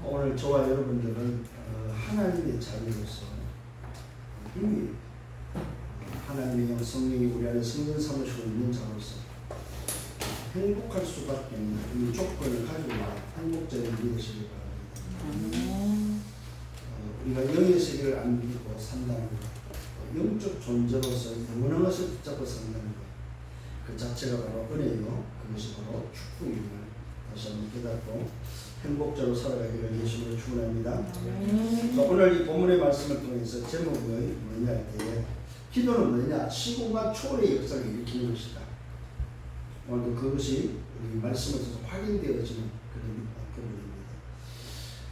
오늘 저와 여러분들은 하나님의 자녀로서 이미 하나님의 성령이 우리 안에 성전 삼으시고 있는 자로서 행복할 수밖에 없는 이 조건을 가지고 행복자를 믿으시기 바랍니다. 우리가 영의 세계를 안 믿고 산다는 것, 영적 존재로서 영원한 것을 붙잡고 산다는 것, 그 자체가 바로 은혜요. 그것이 바로 축복임을 다시 한번 깨닫고 행복자로 살아가기를 예수님으로 축원합니다. 오늘 이 본문의 말씀을 통해서 제목은 뭐냐 할 때에 기도는 뭐냐? 시공간 초월의 역사를 일으키는 것이다. 오늘도 그것이 우리 말씀을 통해서 확인되어지는 그런 부분입니다.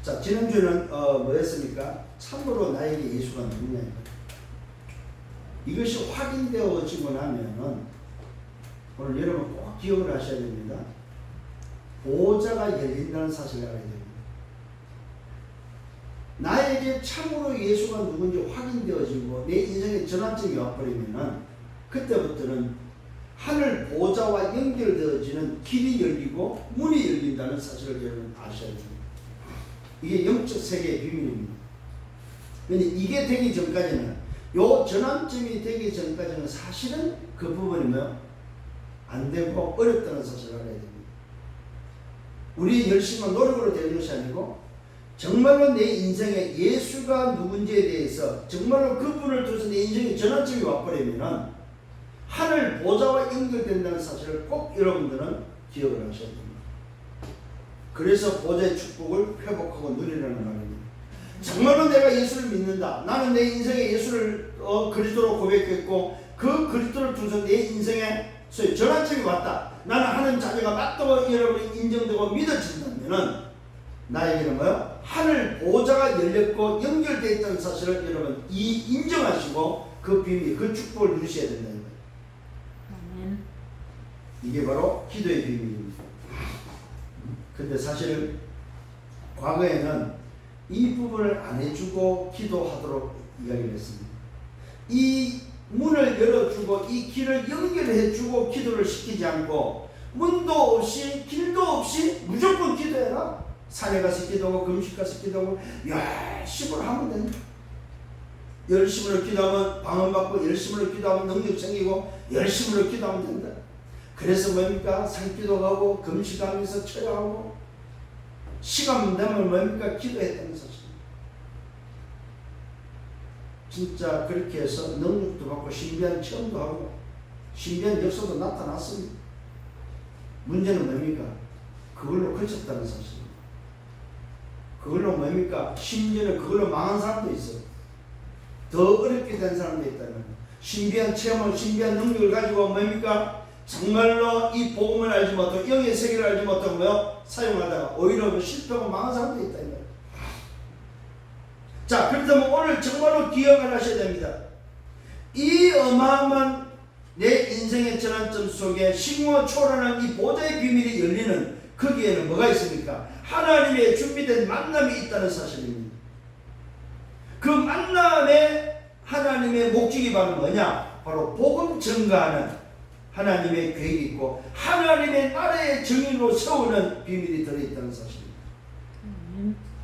자, 지난주에는 뭐였습니까? 참으로 나에게 예수가 누구냐. 이것이 확인되어지고 나면은 오늘 여러분 꼭 기억을 하셔야 됩니다. 보좌가 열린다는 사실을 알아야 됩니다. 나에게 참으로 예수가 누군지 확인되어지고 내 인생의 전환점이 와버리면은 그때부터는 하늘 보좌와 연결되어지는 길이 열리고 문이 열린다는 사실을 여러분 아셔야 됩니다. 이게 영적 세계의 비밀입니다. 근데 이게 되기 전까지는 요 전환점이 되기 전까지는 사실은 그 부분이 안 되고 어렵다는 사실을 알아야 됩니다. 우리 열심한 노력으로 되는 것이 아니고 정말로 내 인생에 예수가 누군지에 대해서 정말로 그분을 통해서 내 인생의 전환점이 와버리면 하늘 보좌와 연결된다는 사실을 꼭 여러분들은 기억을 하셔야 됩니다. 그래서 보좌의 축복을 회복하고 누리라는 말입니다. 정말로 내가 예수를 믿는다. 나는 내 인생에 예수를 그리스도로 고백했고 그 그리스도를 통해서 내 인생에 전환점이 왔다. 나는 하는 자녀가 맞다고 여러분이 인정되고 믿어진다면은 나에게는 뭐요? 하늘 보좌가 열렸고 연결되어 있다는 사실을 여러분 인정하시고 그 비밀, 그 축복을 누리셔야 된다는 거예요. 이게 바로 기도의 비밀입니다. 근데 사실 과거에는 이 부분을 안 해주고 기도하도록 이야기를 했습니다. 이 문을 열어주고 이 길을 연결해주고 기도를 시키지 않고 문도 없이 길도 없이 무조건 기도해라. 산에 가서 기도하고 금식 가서 기도하고 열심으로 하면 된다. 열심으로 기도하면 방언받고 열심으로 기도하면 능력 생기고 열심으로 기도하면 된다. 그래서 뭡니까? 산기도 가고 금식하면서 처야하고 시간 되면 뭡니까? 기도했다는 사실. 진짜 그렇게 해서 능력도 받고 신비한 체험도 하고 신비한 역사도 나타났습니다. 문제는 뭡니까? 그걸로 그쳤다는 사실입니다. 그걸로 뭡니까? 심지어는 그걸로 망한 사람도 있어요. 더 어렵게 된 사람도 있다는 신비한 체험을 신비한 능력을 가지고 뭡니까? 정말로 이 복음을 알지 못하고 영의 세계를 알지 못하고 사용하다가 오히려 실패하고 망한 사람도 있다. 자, 그렇다면 오늘 정말로 기억을 하셔야 됩니다. 이 어마어마한 내 인생의 전환점 속에 싱어 초월하는 이 보좌의 비밀이 열리는 거기에는 뭐가 있습니까? 하나님의 준비된 만남이 있다는 사실입니다. 그 만남에 하나님의 목적이 바로 뭐냐? 바로 복음 전가하는 하나님의 계획이 있고 하나님의 나라의 정의로 세우는 비밀이 들어있다는 사실입니다.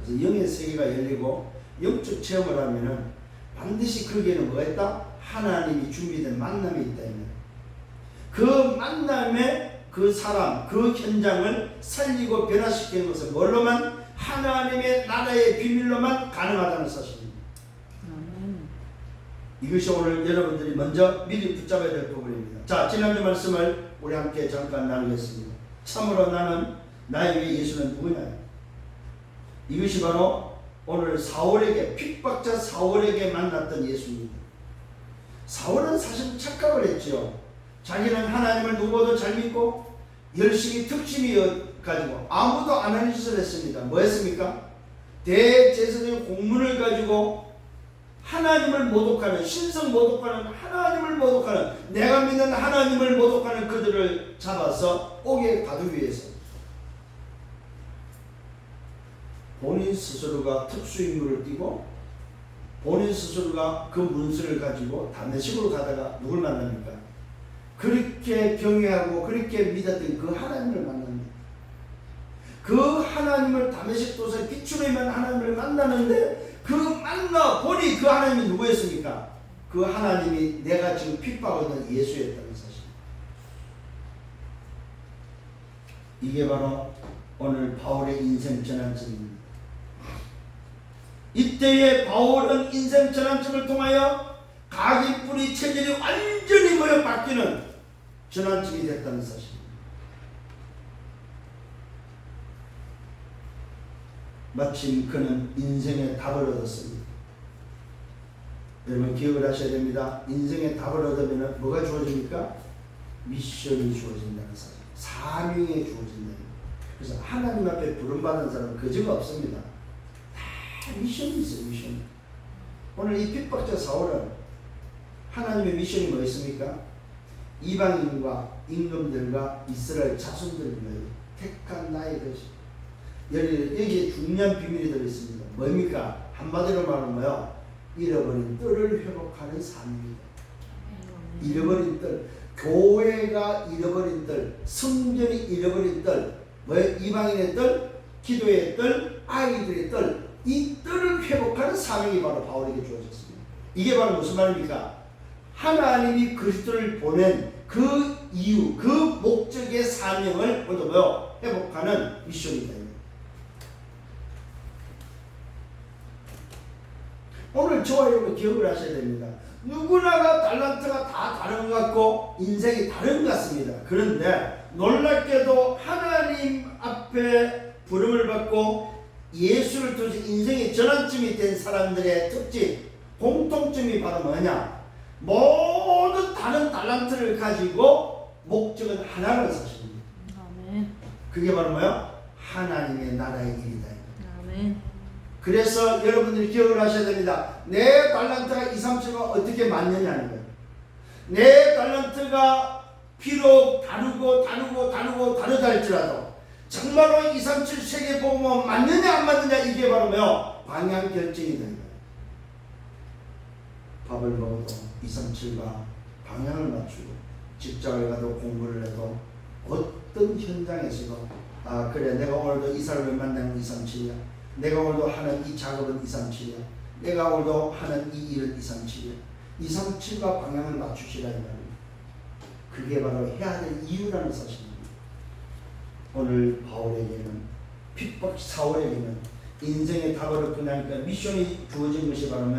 그래서 영의 세계가 열리고 영적 체험을 하면은 반드시 거기에는 뭐가 있다? 하나님이 준비된 만남이 있다. 그 만남에 그 사람, 그 현장을 살리고 변화시키는 것은 뭘로만? 하나님의 나라의 비밀로만 가능하다는 사실입니다. 이것이 오늘 여러분들이 먼저 미리 붙잡아야 될 부분입니다. 자, 지난주 말씀을 우리 함께 잠깐 나누겠습니다. 참으로 나는 나에게 예수는 누구냐? 이것이 바로 오늘 사울에게 핍박자 사울에게 만났던 예수입니다. 사울은 사실 착각을 했죠. 자기는 하나님을 누구보다 잘 믿고 열심히 특심이 가지고 아무도 안 하는 짓을 했습니다. 뭐 했습니까? 대제사장의 공문을 가지고 하나님을 모독하는 신성 모독하는 하나님을 모독하는 내가 믿는 하나님을 모독하는 그들을 잡아서 옥에 가두기 위해서 본인 스스로가 특수임무를 띠고 본인 스스로가 그 문서를 가지고 다메섹으로 가다가 누굴 만납니까? 그렇게 경외하고 그렇게 믿었던 그 하나님을 만납니다. 그 그 하나님을 다메섹 도서에 빛으로 임한 하나님을 만나는데 그 만나 보니 그 하나님이 누구였습니까? 그 하나님이 내가 지금 핍박하고 있는 예수였다는 사실. 이게 바로 오늘 바울의 인생 전환점입니다. 이때의 바울은 인생 전환점을 통하여 각인 뿌리 체질이 완전히 모여 바뀌는 전환점이 됐다는 사실. 마침 그는 인생의 답을 얻었습니다. 여러분 기억을 하셔야 됩니다. 인생의 답을 얻으면 뭐가 주어집니까? 미션이 주어진다는 사실. 사명이 주어진다는. 그래서 하나님 앞에 부름받은 사람은 거저가 없습니다. 다 미션이 있어요. 미션. 오늘 이 핍박자 사울은 하나님의 미션이 뭐였습니까? 이방인과 임금들과 이스라엘 자손들을 택한 나의 것이. 여기에 중요한 비밀이 들어있습니다. 뭡니까? 한마디로 말하면 뭐요? 잃어버린 뜰을 회복하는 삶입니다. 잃어버린 뜰, 교회가 잃어버린 뜰, 성전이 잃어버린 뜰, 뭐예요? 이방인의 뜰, 기도의 뜰, 아이들의 뜰, 이 뜰을 회복하는 사명이 바로 바울에게 주어졌습니다. 이게 바로 무슨 말입니까? 하나님이 그리스도를 보낸 그 이유, 그 목적의 사명을 먼저 뭐요? 회복하는 미션이다. 오늘 저와 여러분 기억을 하셔야 됩니다. 누구나가 달란트가 다 다른 것 같고 인생이 다른 것 같습니다. 그런데 놀랍게도 하나님 앞에 부름을 받고 예수를 통해서 인생의 전환점이 된 사람들의 특징, 공통점이 바로 뭐냐? 모두 다른 달란트를 가지고 목적은 하나라는 사실입니다. 아멘. 그게 바로 뭐요? 하나님의 나라의 일이다. 아멘. 그래서 여러분들이 기억을 하셔야 됩니다. 내 달란트가 2, 3, 7과 어떻게 맞느냐는 거예요. 내 달란트가 비록 다르다 할지라도 정말로 2, 3, 7 세계 복음은 맞느냐 안 맞느냐 이게 바로 뭐요? 방향 결정이다. 밥을 먹어도 2, 3, 7과 방향을 맞추고 직장을 가도 공부를 해도 어떤 현장에서도 그래 내가 오늘도 이 사람을 만나는 2, 3, 7이야. 내가 오늘도 하는 이 작업은 2, 3, 7이야. 내가 오늘도 하는 이 일은 2, 3, 7이야. 2, 3, 7과 방향을 맞추시라는 말입니다. 그게 바로 해야 될 이유라는 사실입니다. 오늘 바울에게는 핍박 사울에게는 인생의 답을 얻고 나니까 미션이 주어진 것이 바로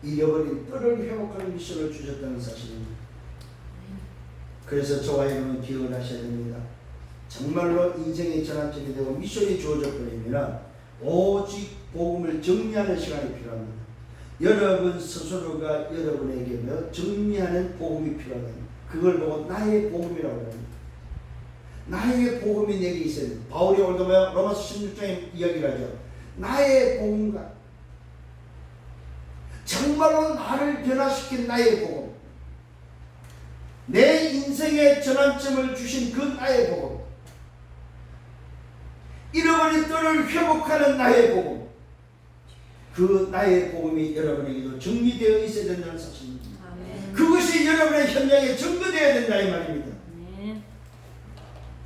잃어버린 뜰을 회복하는 미션을 주셨다는 사실입니다. 그래서 저와 여러분은 기억을 하셔야 됩니다. 정말로 인생의 전환점이 되고 미션이 주어져 버리면 오직 복음을 정리하는 시간이 필요합니다. 여러분 스스로가 여러분에게 정리하는 복음이 필요하다. 그걸 보고 나의 복음이라고 합니다. 나의 복음이 내게 있어야 됩니다. 바울이 오늘도 로마서 16장에 이야기를 하죠. 나의 복음과 정말로 나를 변화시킨 나의 복음, 내 인생의 전환점을 주신 그 나의 복음, 잃어버린 뜰을 회복하는 나의 복음, 그 나의 복음이 여러분에게도 정리되어 있어야 된다는 사실입니다. 아멘. 그것이 여러분의 현장에 증거되어야 된다 이 말입니다. 아멘.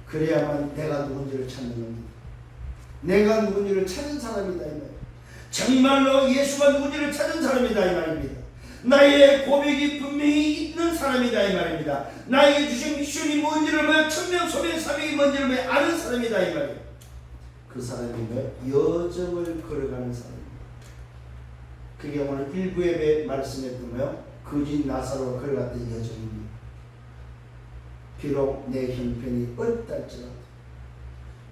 그래야만 내가 누군지를 찾는 겁니다. 내가 누군지를 찾은 사람이다 이 말입니다. 정말로 예수가 누군지를 찾은 사람이다 이 말입니다. 나의 고백이 분명히 있는 사람이다 이 말입니다. 나에게 주신 미션이 뭔지를 천명 소명 사명이 뭔지를 아는 사람이다 이 말입니다. 그 사람이 여정을 걸어가는 사람입니다. 그게 오늘 일부 예배 말씀에 보면 거짓 나사로가 걸어갔던 여정입니다. 비록 내 형편이 어렵다 할지라도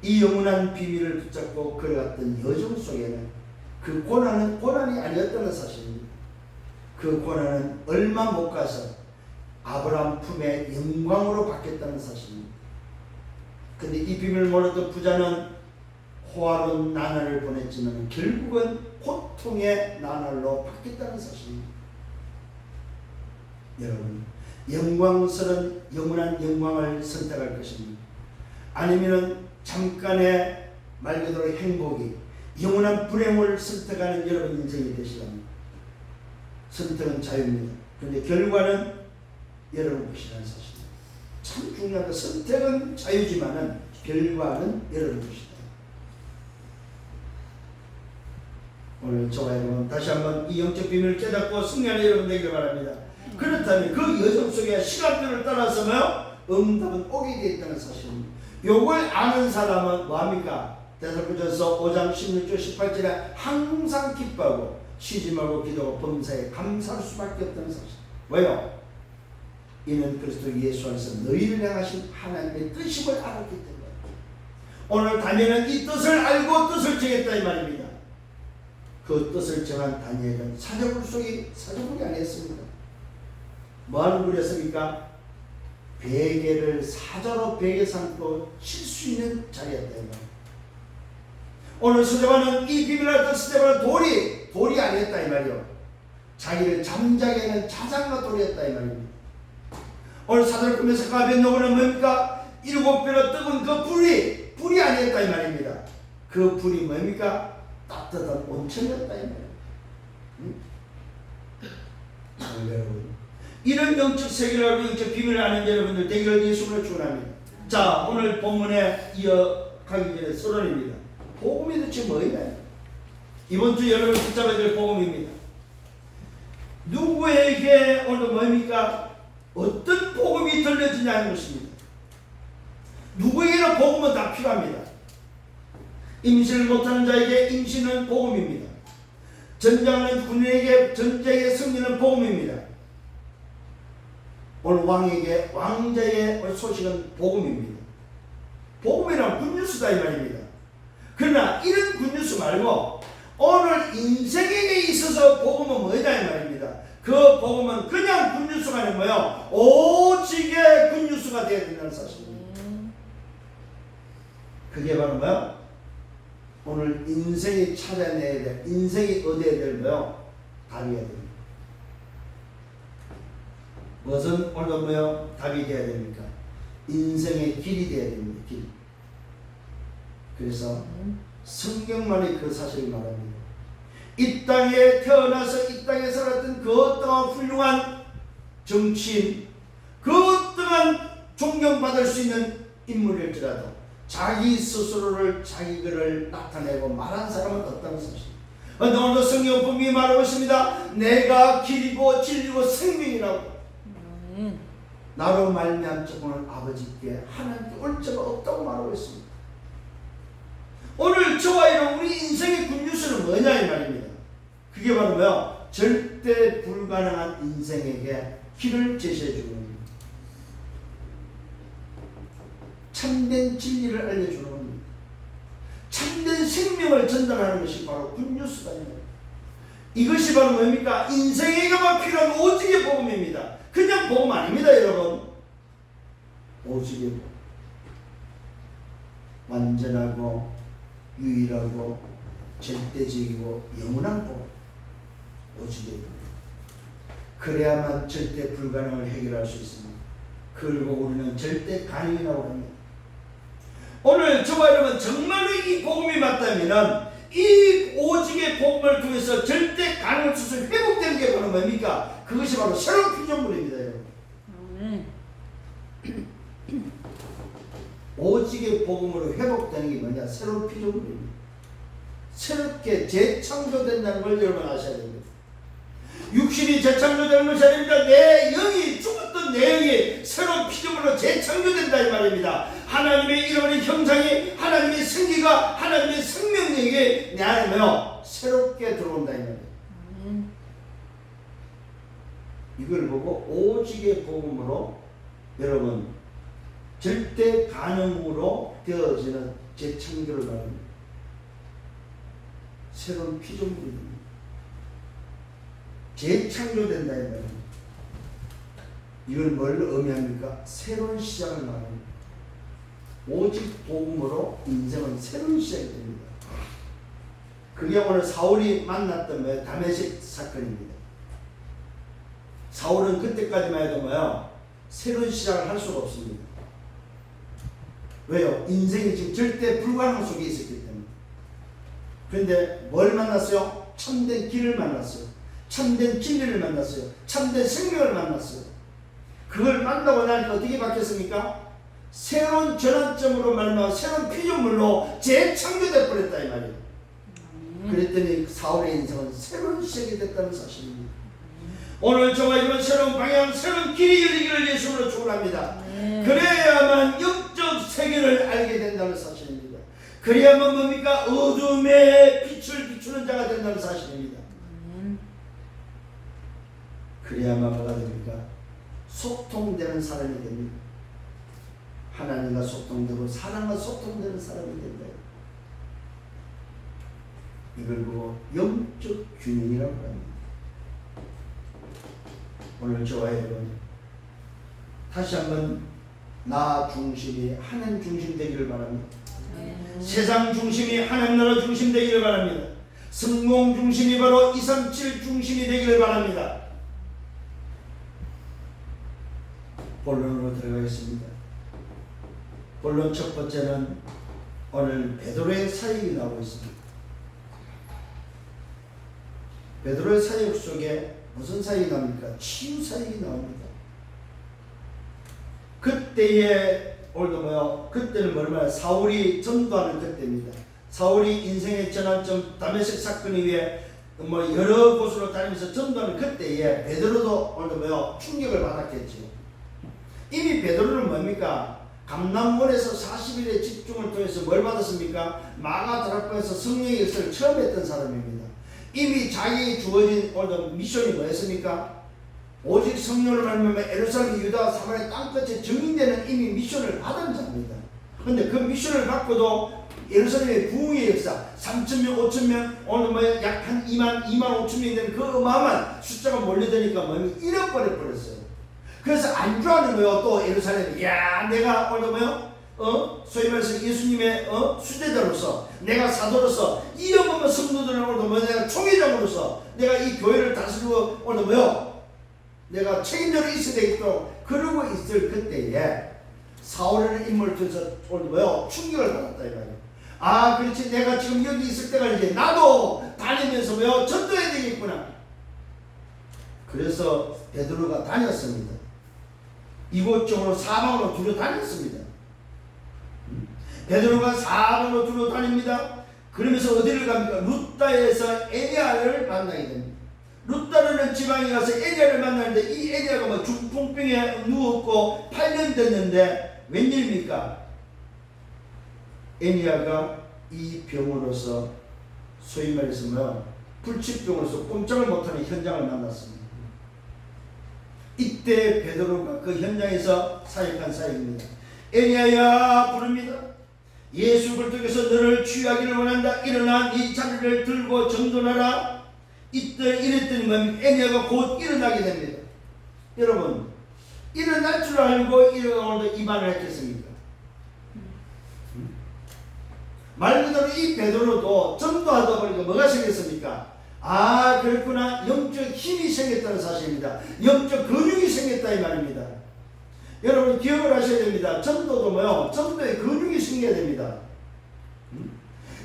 이 영원한 비밀을 붙잡고 걸어갔던 여정 속에는 그 고난이 아니었다는 사실입니다. 그 고난은 얼마 못 가서 아브라함 품의 영광으로 바뀌었다는 사실입니다. 근데 이 비밀을 몰랐던 부자는 호화로운 나날을 보냈지만 결국은 고통의 나날로 바뀌었다는 사실입니다. 여러분, 영광스러운 영원한 영광을 선택할 것입니다. 아니면 잠깐의 말 그대로 행복이 영원한 불행을 선택하는 여러분 인생이 되시랍니다. 선택은 자유입니다. 그런데 결과는 여러분 것이라는 사실입니다. 참 중요하다. 선택은 자유지만은 결과는 여러분 것이다. 오늘 저와 여러분 다시 한번 이 영적 비밀을 깨닫고 승리하는 여러분 되기를 바랍니다. 그렇다면 그 여정 속에 시간표를 따라서 응답은 오게 되어 있다는 사실입니다. 요걸 아는 사람은 뭐합니까? 데살로니가서 5장 16절 18절에 항상 기뻐하고 쉬지 말고 기도하고 범사에 감사할 수밖에 없다는 사실. 왜요? 이는 그리스도 예수 안에서 너희를 향하신 하나님의 뜻임을 알았기 때문에. 오늘 다니엘은 이 뜻을 알고 뜻을 정했다 이 말입니다. 그 뜻을 정한 다니엘은 사자굴 속이 사자굴이 아니었습니다. 뭐하는 굴이었습니까? 베개를 사자로 베개 삼고 칠 수 있는 자리였다 이 말입니다. 오늘 스데반은 이 비밀을 알던 스데반은 돌이 아니었다 이 말이요. 자기를 잠자게 하는 자장과 돌이었다 이 말입니다. 오늘 사도를 꾸면서 가벤노고는 뭡니까? 7배로 뜨거운 그 불이 아니었다 이 말입니다. 그 불이 뭡니까? 따뜻한 온천이었다 이 말입니다. 여러분, 이런 영적 세계를 알고 영적 비밀을 아는 여러분들 되기를 예수님으로 축원합니다. 자, 오늘 본문에 이어가기 전에 서론입니다. 복음이 도대체 뭐냐? 이번 주 여러분 붙잡아야 될 복음입니다. 누구에게 오늘 뭡니까? 어떤 복음이 들려지냐는 것입니다. 누구에게나 복음은 다 필요합니다. 임신을 못하는 자에게 임신은 복음입니다. 전쟁하는 군인에게 전쟁의 승리는 복음입니다. 오늘 왕에게 왕자의 소식은 복음입니다. 복음이란 굿뉴스다 이 말입니다. 그러나 이런 굿뉴스 말고 오늘 인생에게 있어서 복음은 뭐냐 이 말입니다. 그 복음은 그냥 굿뉴스가 아니고 뭐요? 오직의 굿뉴스가 되어야 된다는 사실입니다. 그게 바로 뭐요? 오늘 인생이 찾아내야 될, 인생이 얻어야 될 뭐요? 답이어야 됩니다. 무엇은 오늘 뭐요? 답이 되어야 됩니까? 인생의 길이 되어야 됩니다. 길. 그래서 성경만이 그 사실을 말합니다. 이 땅에 태어나서 이 땅에 살았던 그 어떠한 훌륭한 정치인, 그 어떠한 존경받을 수 있는 인물일지라도 자기 스스로를 자기 글을 나타내고 말한 사람은 없다는 사실. 오늘도 성경 분명히 말하고 있습니다. 내가 길이고 진리고 생명이라고. 나로 말미암 자는 아버지께 하나님께 올 자가 없다고 말하고 있습니다. 오늘 저와 여러분 우리 인생의 굿뉴스는 뭐냐 이 말입니다. 그게 바로 뭐야? 절대 불가능한 인생에게 길을 제시해 주는 겁니다. 참된 진리를 알려주는 겁니다. 참된 생명을 전달하는 것이 바로 굿뉴스다. 이것이 바로 뭡니까? 인생에게만 필요한 오직의 복음입니다. 그냥 복음 아닙니다 여러분. 오직의 복음. 완전하고 유일하고 절대적이고 영원한 복음. 오직의 복음. 그래야만 절대 불가능을 해결할 수 있습니다. 그리고 우리는 절대 가능이라고 합니다. 오늘 저와 여러분 정말로 이 복음이 맞다면 이 오직의 복음을 통해서 절대 가능한 수술 회복되는 게 바로 뭡니까? 그것이 바로 새로운 피조물입니다 여러분. 오직의 복음으로 회복되는 게 뭐냐? 새로운 피조물입니다. 새롭게 재창조된다는 걸 여러분 아셔야 됩니다. 육신이 재창조되는 것이 아닙니다. 내 영이 죽었던 내 영이 새로운 피조물로 재창조된다 이 말입니다. 하나님의 잃어버린 형상이 하나님의 생기가 하나님의 생명력이 내 안에 뭐요? 새롭게 들어온다 이 말입니다. 이걸 보고 오직의 복음으로 여러분 절대 가능으로 되어지는 재창조를 말합니다. 새로운 피조물입니다. 재창조된다 이 말입니다. 이걸 뭘 의미합니까? 새로운 시작을 말합니다. 오직 복음으로 인생은 새로운 시작이 됩니다. 그게 오늘 사울이 만났던 다메섹 사건입니다. 사울은 그때까지만 해도 뭐요? 새로운 시작을 할 수가 없습니다. 왜요? 인생이 지금 절대 불가능 속에 있었기 때문에. 그런데 뭘 만났어요? 참된 길을 만났어요. 참된 진리를 만났어요. 참된 생명을 만났어요. 그걸 만나고 나니까 어떻게 바뀌었습니까? 새로운 전환점으로 말미암아 새로운 피조물로 재창조돼 버렸다 이 말이에요. 그랬더니 사울의 인생은 새로운 시작이 됐다는 사실입니다. 오늘 저와 이번 새로운 방향, 새로운 길이 열리기를 예수로 축원합니다. 그래야만 영적 세계를 알게 된다는 사실입니다. 그래야만 뭡니까? 어둠의 빛을 비추는 자가 된다는 사실입니다. 그래야만 뭐가 됩니까? 소통되는 사람이 됩니다. 하나님과 소통되고 사람과 소통되는 사람이 된다. 이걸 보고 영적 균형이라고 합니다. 오늘 저와 여러분 다시 한번 나 중심이 하나님 중심 되기를 바랍니다. 세상 중심이 하나님 나라 중심 되기를 바랍니다. 성공 중심이 바로 237 중심이 되기를 바랍니다. 본론으로 들어가겠습니다. 본론 첫 번째는 오늘 베드로의 사역이 나오고 있습니다. 베드로의 사역 속에 무슨 사역이 나옵니까? 치유 사역이 나옵니다. 그때의 그때는 뭐냐면 사울이 전도하는 그때입니다. 사울이 인생의 전환점 다메섹 사건 이후에 여러 곳으로 다니면서 전도하는 그때에 베드로도 충격을 받았겠죠. 이미 베드로는 뭡니까? 감남원에서 40일의 집중을 통해서 뭘 받았습니까? 마가다락방에서 성령의 역사를 처음 했던 사람입니다. 이미 자기에게 주어진 미션이 뭐였습니까? 오직 성령을 말미암아 예루살렘, 유다, 사마리아 땅끝에 증인되는 이미 미션을 받은 자입니다. 그런데 그 미션을 받고도 예루살렘의 부흥의 역사 3,000명, 5,000명, 오늘 약 한 2만 5천 명이 되는 그 어마어마한 숫자가 몰려드니까 잃어버렸어요. 그래서 안주하는 거예요. 또 예루살렘, 야, 내가 소위 말해서 예수님의 수제자로서, 내가 사도로서, 이 어마어마한 성도들을 내가 총회장으로서 내가 이 교회를 다스리고 내가 책임자로 있어야 되겠도록 그러고 있을 그때에 사울이라는 인물을 통해서 충격을 받았다 이거예요. 아, 그렇지, 내가 지금 여기 있을 때가 이제 나도 다니면서 전도해야 되겠구나. 그래서 베드로가 다녔습니다. 이곳저곳 사방으로 두루 다녔습니다. 베드로가 사방으로 두루 다닙니다. 그러면서 어디를 갑니까? 루다에서 에리야를 만나게 됩니다. 루다라는 지방에 가서 에리야를 만나는데 이 에리야가 중풍병에 누웠고 8년 됐는데 웬일입니까? 에리야가 이 병으로서 소위 말해서 불치병으로서 꼼짝을 못하는 현장을 만났습니다. 이때 베드로가 그 현장에서 사역한 사역입니다. 에리야야 부릅니다. 예수 그리스도께서 너를 치유하기를 원한다. 일어나 네 자리를 들고 전도하라. 이때 이랬더니 에리야가 곧 일어나게 됩니다. 여러분, 일어날 줄 알고 이만을 했겠습니까? 말 그대로 이 베드로도 전도하다 보니까 뭐가 생겼습니까? 아, 그렇구나. 영적 힘이 생겼다는 사실입니다. 영적 근육이 생겼다 이 말입니다. 여러분 기억을 하셔야 됩니다. 전도도 전도의 근육이 생겨야 됩니다.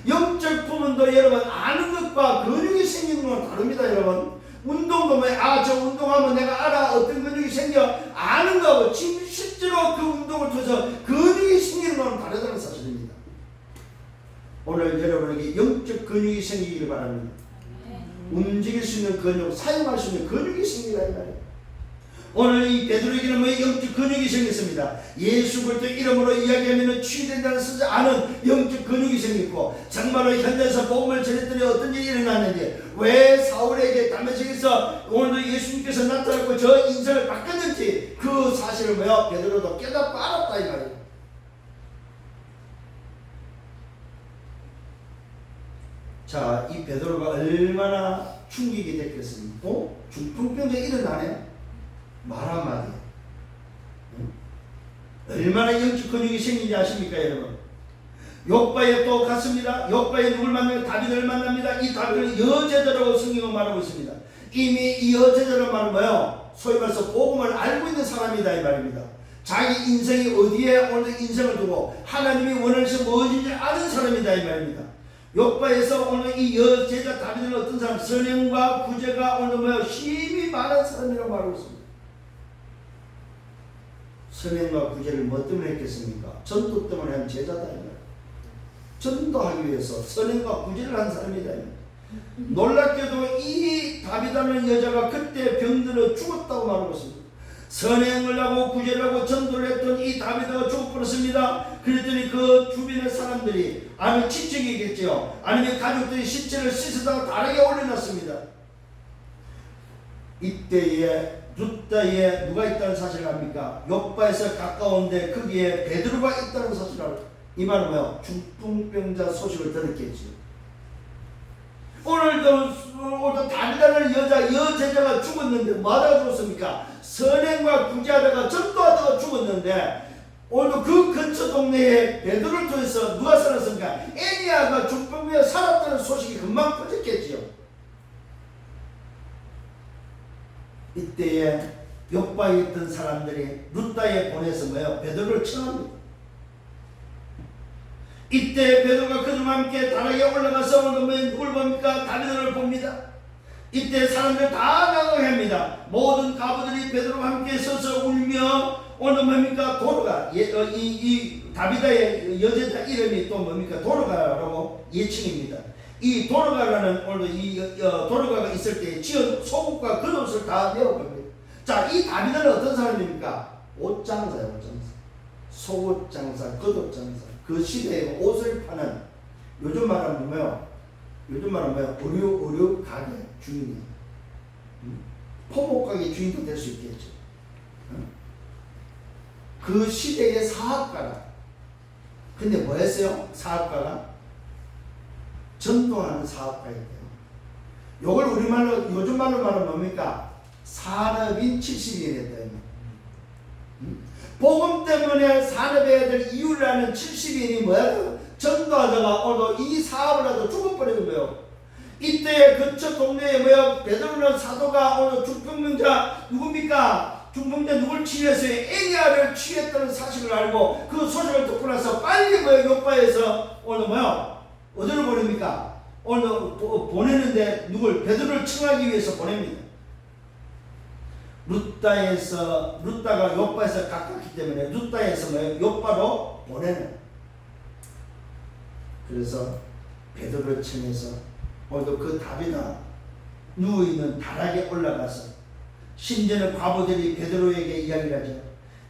영적 부분도 여러분 아는 것과 근육이 생기는 건 다릅니다. 여러분 운동도 저 운동하면 내가 알아 어떤 근육이 생겨 아는 거하고 실제로 그 운동을 통해서 근육이 생기는 건 다르다는 사실입니다. 오늘 여러분에게 영적 근육이 생기기를 바랍니다. 움직일 수 있는 근육, 사용할 수 있는 근육이 생기라 이 말이에요. 오늘 이 베드로에게는 영적 근육이 생겼습니다. 예수 그리스도 이름으로 이야기하면 치유된다는 쓰지 않은 영적 근육이 생겼고, 정말로 현장에서 복음을 전했더니 어떤 일이 일어났는지, 왜 사울에게 다메섹에서 오늘도 예수님께서 나타났고 저 인생을 바꿨는지 그 사실을 베드로도 깨닫고 알았다 이 말이에요. 자, 이 베드로가 얼마나 충격이 됐겠습니까? 중풍병자 일어나네? 말 한마디. 얼마나 영적 근육이 생긴지 아십니까 여러분? 욥바에 또 갔습니다. 욥바에 누굴 만나요? 다윗을 만납니다. 이 다윗은 여제자라고 성경은 말하고 있습니다. 이미 이 여제자라는 말은 소위 말해서 복음을 알고 있는 사람이다 이 말입니다. 자기 인생이 어디에 오늘 인생을 두고 하나님이 원하시는 무엇인지 아는 사람이다 이 말입니다. 욥바에서 오늘 이 여제자 다윗은 어떤 사람? 선행과 구제가 오늘 힘이 많은 사람이라고 말하고 있습니다. 선행과 구제를 뭐 때문에 했겠습니까? 전도 때문에 한 제자다 이 말이에요. 전도하기 위해서 선행과 구제를 한 사람이다 이 말이에요. 놀랍게도 이 다비다는 여자가 그때 병들어 죽었다고 말하고 있습니다. 선행을 하고 구제를 하고 전도를 했던 이 다비다가 죽어버렸습니다. 그랬더니 그 주변의 사람들이 아니면 친척이겠죠, 아니면 가족들이 시체를 씻어다가 다르게 올려놨습니다. 이때에 룻다에 누가 있다는 사실을 압니까? 욥바에서 가까운데 거기에 베드로가 있다는 사실을 압니다. 이 말은 뭐야? 중풍병자 소식을 들었겠지요. 오늘도 다비다라는 여제자가 죽었는데 뭐하다가 죽었습니까? 선행과 구제하다가 전도하다가 죽었는데 오늘도 그 근처 동네에 베드로를 통해서 누가 살았습니까? 에니야가 중풍병에 살았다는 소식이 금방 퍼졌겠지요. 이때에 욥바에 있던 사람들이 룻다에 보내서 뭐예요? 베드로를 청합니다. 이때 베드로가 그들과 함께 다락에 올라가서 누굴 봅니까? 다비다를 봅니다. 이때 사람들 다 나가게 합니다. 모든 가부들이 베드로와 함께 서서 울며 오늘 뭡니까? 도로가 이 다비다의 여제자 이름이 또 뭡니까? 도로가라고 예칭입니다. 이 도로가라는 오늘 이 도로가가 있을 때 지은 속옷과 겉옷을 다 내어봅니다. 자, 이 다비다는 어떤 사람입니까? 옷장사예요, 옷장사. 속옷장사, 겉옷장사. 그 시대에 옷을 파는, 요즘 말하면 뭐예요? 의류 가게 주인이에요. 포복 가게 주인도 될 수 있겠죠. 그 시대의 사업가라. 근데 뭐 했어요? 사업가가 전도하는 사업가였대요. 요걸 우리말로, 요즘 말로 말하면 뭡니까? 산업인 70인 했다. 복음 때문에 산업해야 될 이유를 아는 70인이 뭐야? 전도하다가 오늘 이 사업을 하다 죽어버리는 거예요. 이때 근처 동네에 뭐야? 베드로는 사도가 오늘 중풍병자 누굽니까? 중풍자 누굴 치료했어요? 에리야를 치료했다는 사실을 알고 그 소식을 듣고 나서 빨리 뭐야? 욥바에서 오늘 뭐야? 어디로 보냅니까? 오늘 보내는데 누굴? 베드로를 청하기 위해서 보냅니다. 룻다가 욥바에서 가깝기 때문에 룻다에서 욥바로 보내는. 그래서 베드로를 청해서 오늘도 그 다비다 누워있는 다락에 올라가서 심지어는 과부들이 베드로에게 이야기를 하죠.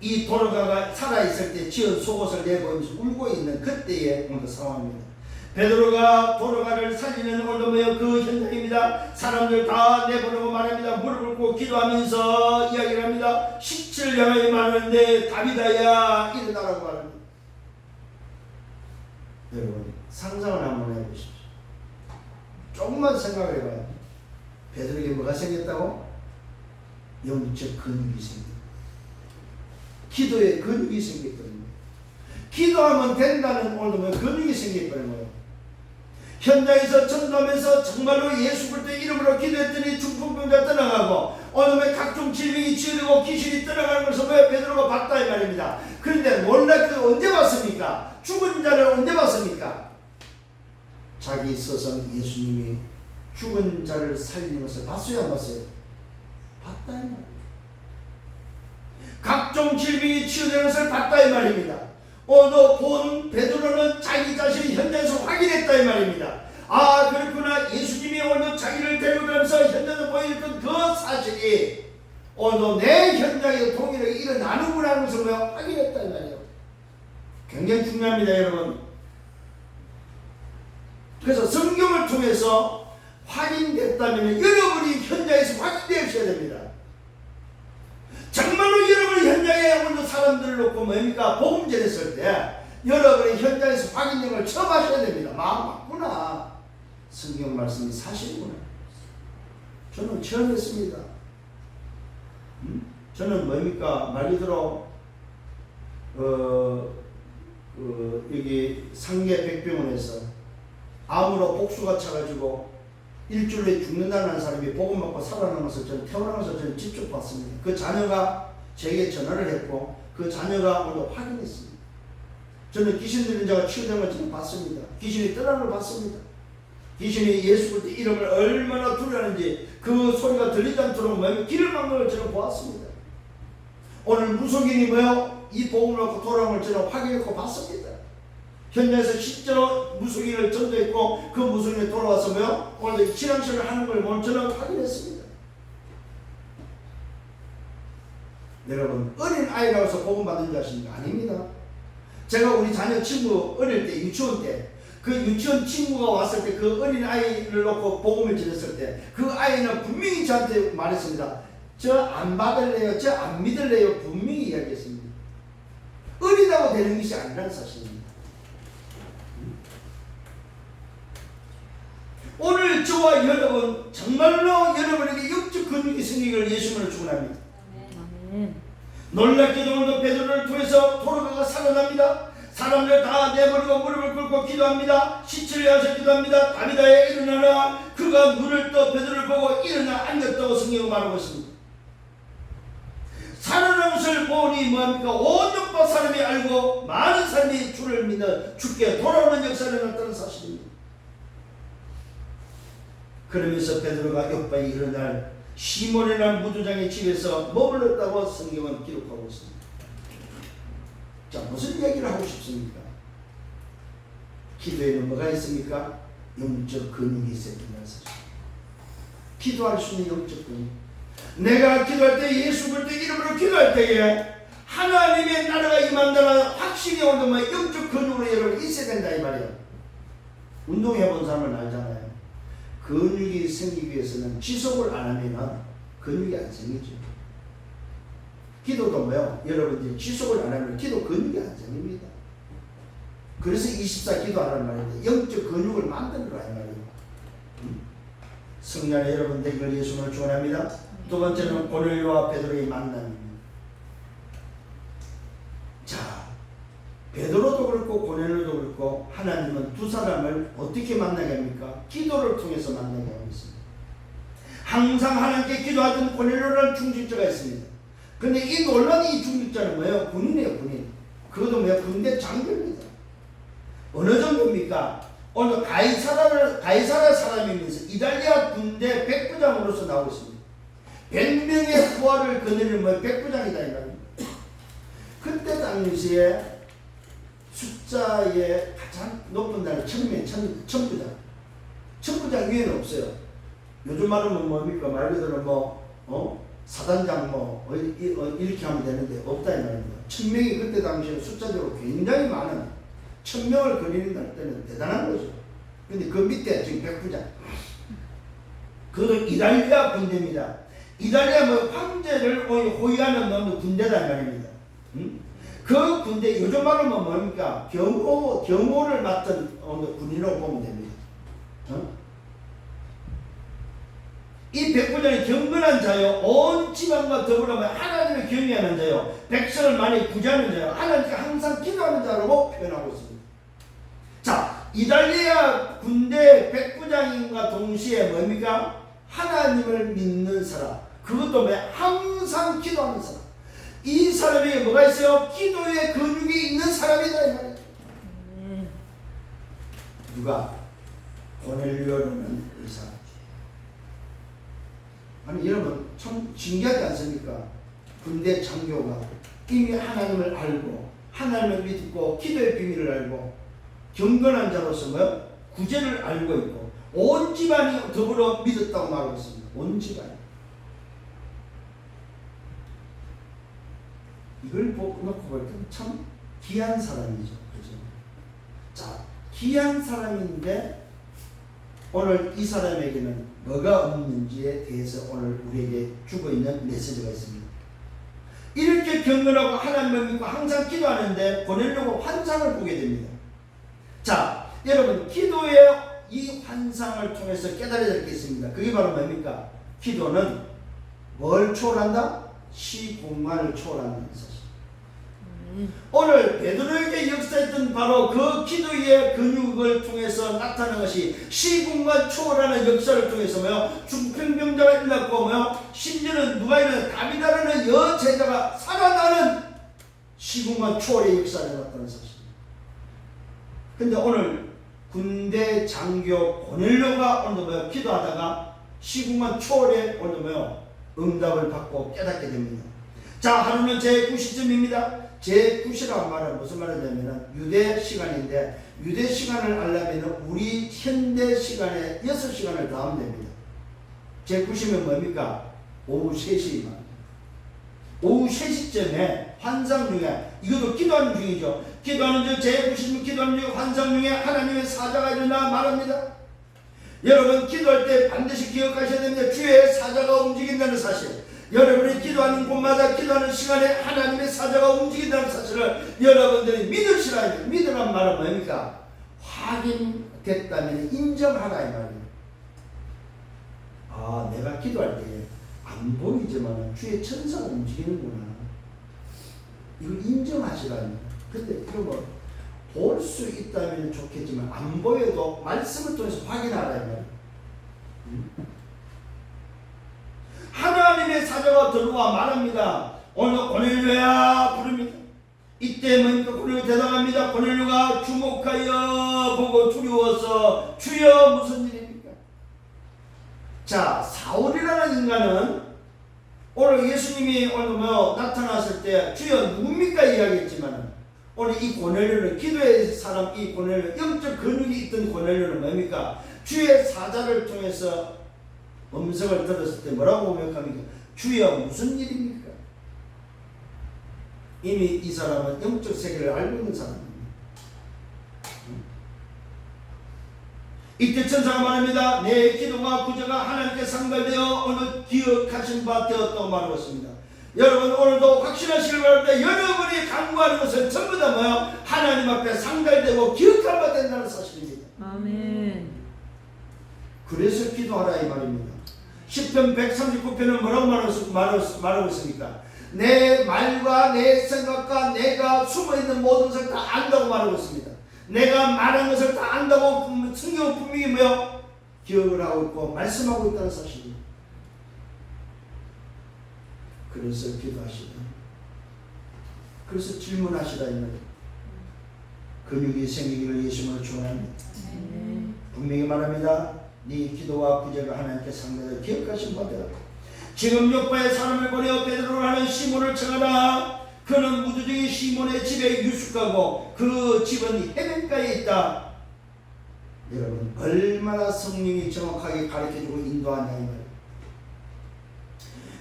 이 도로가가 살아있을 때 지은 속옷을 내보이면서 울고 있는 그때의 오늘 상황입니다. 베드로가 도로가를 살리는 오늘 그 현장입니다. 사람들 다 내보내고 말합니다. 무릎을 꿇고 기도하면서 이야기를 합니다. 시체를 향하여 말하는데 다비다야 일어나라고 말합니다. 여러분 상상을 한번 해보십시오. 조금만 생각을 해봐요. 베드로에게 뭐가 생겼다고? 영적 근육이 생겼다. 기도에 근육이 생겼거든요. 기도하면 된다는 오늘 근육이 생겼다는 거예요. 현장에서 전도하면서 정말로 예수 그리스도 이름으로 기도했더니 중풍병자 떠나가고 오늘 각종 질병이 치유되고 귀신이 떠나가는 것을 베드로가 봤다 이 말입니다. 그런데 놀랍게도 언제 봤습니까? 죽은 자를 언제 봤습니까? 자기 스승 예수님이 죽은 자를 살리는 것을 봤어요, 안 봤어요? 봤다 이 말입니다. 각종 질병이 치유되는 것을 봤다 이 말입니다. 오늘 본 베드로는 자기 자신이 현장에서 확인했다 이 말입니다. 아 그렇구나, 예수님이 오늘 자기를 데리고 가면서 현장에서 보여줬던 그 사실이 오늘 내 현장에서 동일하게 일어나는구나 하는 것을 확인했다 이 말이에요. 굉장히 중요합니다 여러분. 그래서 성경을 통해서 확인됐다면 여러분이 현장에서 확인되셔야 됩니다. 정말로 여러분이 현장에 오는 사람들을 놓고 뭡니까? 복음 전했을 때 여러분이 현장에서 확인된 걸 처음 하셔야 됩니다. 마음 맞구나. 성경 말씀이 사실이구나. 저는 처음 했습니다. 저는 뭡니까? 말 그대로 여기 상계 백병원에서 암으로 복수가 차가지고 일주일에 죽는다는 사람이 복음 받고 살아나면서 저는 태어나면서 저는 직접 봤습니다. 그 자녀가 제게 전화를 했고 그 자녀가 오늘 확인했습니다. 저는 귀신 들린 자가 치유된 걸 저는 봤습니다. 귀신이 떠나는 걸 봤습니다. 귀신이 예수 그리스도 이름을 얼마나 두려워하는지 그 소리가 들리지 않도록 길을 막는 걸 저는 보았습니다. 오늘 무속인이 이 복음을 갖고 돌아온 걸 저는 확인했고 봤습니다. 현장에서 실제로 무속인을 전도했고 그 무속인이 돌아와서 뭐요? 오늘 신앙생활을 하는 걸 오늘 저는 확인했습니다. 여러분 어린 아이라고 해서 복음 받는 줄 아십니까? 아닙니다. 제가 우리 자녀 친구 어릴 때 유치원 때 그 유치원 친구가 왔을 때 그 어린 아이를 놓고 복음을 전했을 때 그 아이는 분명히 저한테 말했습니다. 저 안 받을래요? 저 안 믿을래요? 분명히 이야기했습니다. 어리다고 되는 것이 아니라는 사실입니다. 오늘 저와 여러분 정말로 여러분에게 영적 근육이 생기기를 예수님을 축원합니다. 놀랍게도 오늘도 베드로를 통해서 도로가가 살아납니다. 사람들 다 내버리고 무릎을 꿇고 기도합니다. 시체를 향해서 기도합니다. 다비다야 일어나라. 그가 눈을 떠 베드로를 보고 일어나 앉았다고 성경은 말하고 있습니다. 살아난 것을 보니 뭐합니까? 온 역과 사람이 알고 많은 사람이 주를 믿어 주께 돌아오는 역사를 났다는 사실입니다. 그러면서 베드로가 옆방에 일어날 시몬이라는 무도장의 집에서 머물렀다고 성경은 기록하고 있습니다. 자, 무슨 이야기를 하고 싶습니까? 기도에는 뭐가 있습니까? 영적 근육이 있어야 된다는 사실. 기도할 수 있는 영적 근육. 내가 기도할 때 예수 그리스도 이름으로 기도할 때에 하나님의 나라가 임한다는 확신이 오면 영적 근육으로 여러분 있어야 된다 이 말이에요. 운동해본 사람은 알잖아요. 근육이 생기기 위해서는 지속을 안 하면 근육이 안 생기죠. 기도도 뭐요? 여러분들이 지속을 안 하면 기도 근육이 안 생깁니다. 그래서 24 기도하라는 말인데 영적 근육을 만들어라 이 말이에요. 성년의 여러분들 이걸 예수님을 축원합니다. 두 번째는 고넬료와 베드로의 만남입니다. 자, 베드로도 그렇고 고넬료도 그렇고 하나님은 두 사람을 어떻게 만나게 합니까? 기도를 통해서 만나게 하고 있습니다. 항상 하나님께 기도하던 고넬료라는 중직자가 있습니다. 근데 이 놀라운 이 중직자는 뭐예요? 군인이에요, 군인. 그것도 뭐예요? 군대 장교입니다. 어느 정도입니까? 오늘 가이사라 사람이면서 이탈리아 군대 백부장으로서 나오고 있습니다. 100명의 부하를 거느리는 뭐 백부장이다 이 말입니다. 그때 당시에 숫자의 가장 높은 단위 1000명, 1000부장. 1000부장 위에는 없어요. 요즘 말하면 뭡니까? 말 그대로 사단장 이렇게 하면 되는데 없다 이 말입니다. 1000명이 그때 당시에 숫자적으로 굉장히 많은 1000명을 거느리는 때는 대단한 거죠. 근데 그 밑에 지금 백부장. 그것도 이탈리아 군대입니다. 이탈리아 황제를 호위하는 군대다 이 말입니다. 그 군대 요즘 말하면 뭡니까? 경호를 맡은 군인으로 보면 됩니다. 이 백부장이 경건한 자요, 온 지방과 더불어 하나님을 경외하는 자요, 백성을 많이 구제하는 자요, 하나님께 항상 기도하는 자라고 표현하고 있습니다. 자, 이탈리아 군대 백부장인과 동시에 뭡니까? 하나님을 믿는 사람, 그것도 항상 기도하는 사람. 이 사람에게 뭐가 있어요? 기도의 근육이 있는 사람이다 이 말이에요. 누가? 고넬료라는 의사. 아니 여러분 참 신기하지 않습니까? 군대 장교가 이미 하나님을 알고 하나님을 믿고 기도의 비밀을 알고 경건한 자로서 구제를 알고 있고 온 집안이 더불어 믿었다고 말하고 있습니다. 온 집안이. 이걸 놓고 볼 때는 참 귀한 사람이죠. 그죠? 자, 귀한 사람인데 오늘 이 사람에게는 뭐가 없는지에 대해서 오늘 우리에게 주고 있는 메시지가 있습니다. 이렇게 경건하고 하나님을 믿고 항상 기도하는데 고넬료가 환상을 보게 됩니다. 자, 여러분 기도의 이 환상을 통해서 깨달아야 될 게 있습니다. 그게 바로 뭡니까? 기도는 뭘 초월한다? 시공간을 초월한다는 사실. 오늘 베드로에게 역사했던 바로 그 기도의 근육을 통해서 나타나는 것이 시공간 초월하는 역사를 통해서 중풍병자가 일어났고 심지어는 누가 일어나 다비다라는 여제자가 살아나는 시공간 초월의 역사를 나타나는 사실입니다. 근데 오늘 군대 장교 고넬료가 오늘 기도하다가 시공간 초월의 오늘 응답을 받고 깨닫게 됩니다. 자, 하루는 제 90점입니다. 제9시라는 말은 무슨 말이냐면 유대 시간인데, 유대 시간을 알려면 우리 현대 시간에 6시간을 더하면 됩니다. 제9시면 뭡니까? 오후 3시 말입니다. 오후 3시쯤에 환상 중에, 이것도 기도하는 중이죠. 기도하는 중, 제9시면 기도하는 중, 환상 중에 하나님의 사자가 일어나 말합니다. 여러분 기도할 때 반드시 기억하셔야 됩니다. 주의 사자가 움직인다는 사실. 여러분이 기도하는 곳마다, 기도하는 시간에 하나님의 사자가 움직인다는 사실을 여러분들이 믿으시라. 믿으란 말은 뭡니까? 확인됐다면 인정하라 이 말이에요. 아, 내가 기도할 때 안 보이지만 주의 천사가 움직이는구나. 이걸 인정하시라. 근데 그러면 볼 수 있다면 좋겠지만 안 보여도 말씀을 통해서 확인하라 이 말이에요. 하나님의 사자가 들어와 말합니다. 오늘 고넬료야 부릅니다. 이때 뭡니까? 고넬료 대답합니다. 고넬료가 주목하여 보고 두려워서 주여 무슨 일입니까? 자, 사울이라는 인간은 오늘 예수님이 오늘 나타났을 때 주여 누굽니까 이야기했지만, 오늘 이 고넬료는, 기도의 사람 이 고넬료, 영적 근육이 있던 고넬료는 뭡니까? 주의 사자를 통해서 음성을 들었을 때 뭐라고 고백합니까? 주여 무슨 일입니까? 이미 이 사람은 영적 세계를 알고 있는 사람입니다. 이때 천사가 말합니다. 내 기도가 구제가 하나님께 상달되어 오늘 기억하신 바 되었다고 말하고 있습니다. 여러분 오늘도 확신하시길 바랍니다. 여러분이 간구하는 것은 전부 다 뭐요? 하나님 앞에 상달되고 기억할 바 된다는 사실입니다. 아멘. 그래서 기도하라 이 말입니다. 시편 139편은 뭐라고 말하고 있습니까? 내 말과 내 생각과 내가 숨어있는 모든 것을 다 안다고 말하고 있습니다. 내가 말한 것을 다 안다고 성경은 분명히 뭐요? 기억을 하고 있고 말씀하고 있다는 사실입니다. 그래서 기도하시다. 그래서 질문하시다 이 말이에요. 근육이 생기기를 예수님으로 축원합니다. 분명히 말합니다. 네 기도와 구제가 하나님께 상대로 기억하신 바 되라. 지금 요파에 사람을 보내어 베드로를 하는 시몬을 청하라. 그는 무두쟁이 시몬의 집에 유숙하고 그 집은 해변가에 있다. 여러분 얼마나 성령이 정확하게 가르쳐주고 인도하냐 이 말이에요.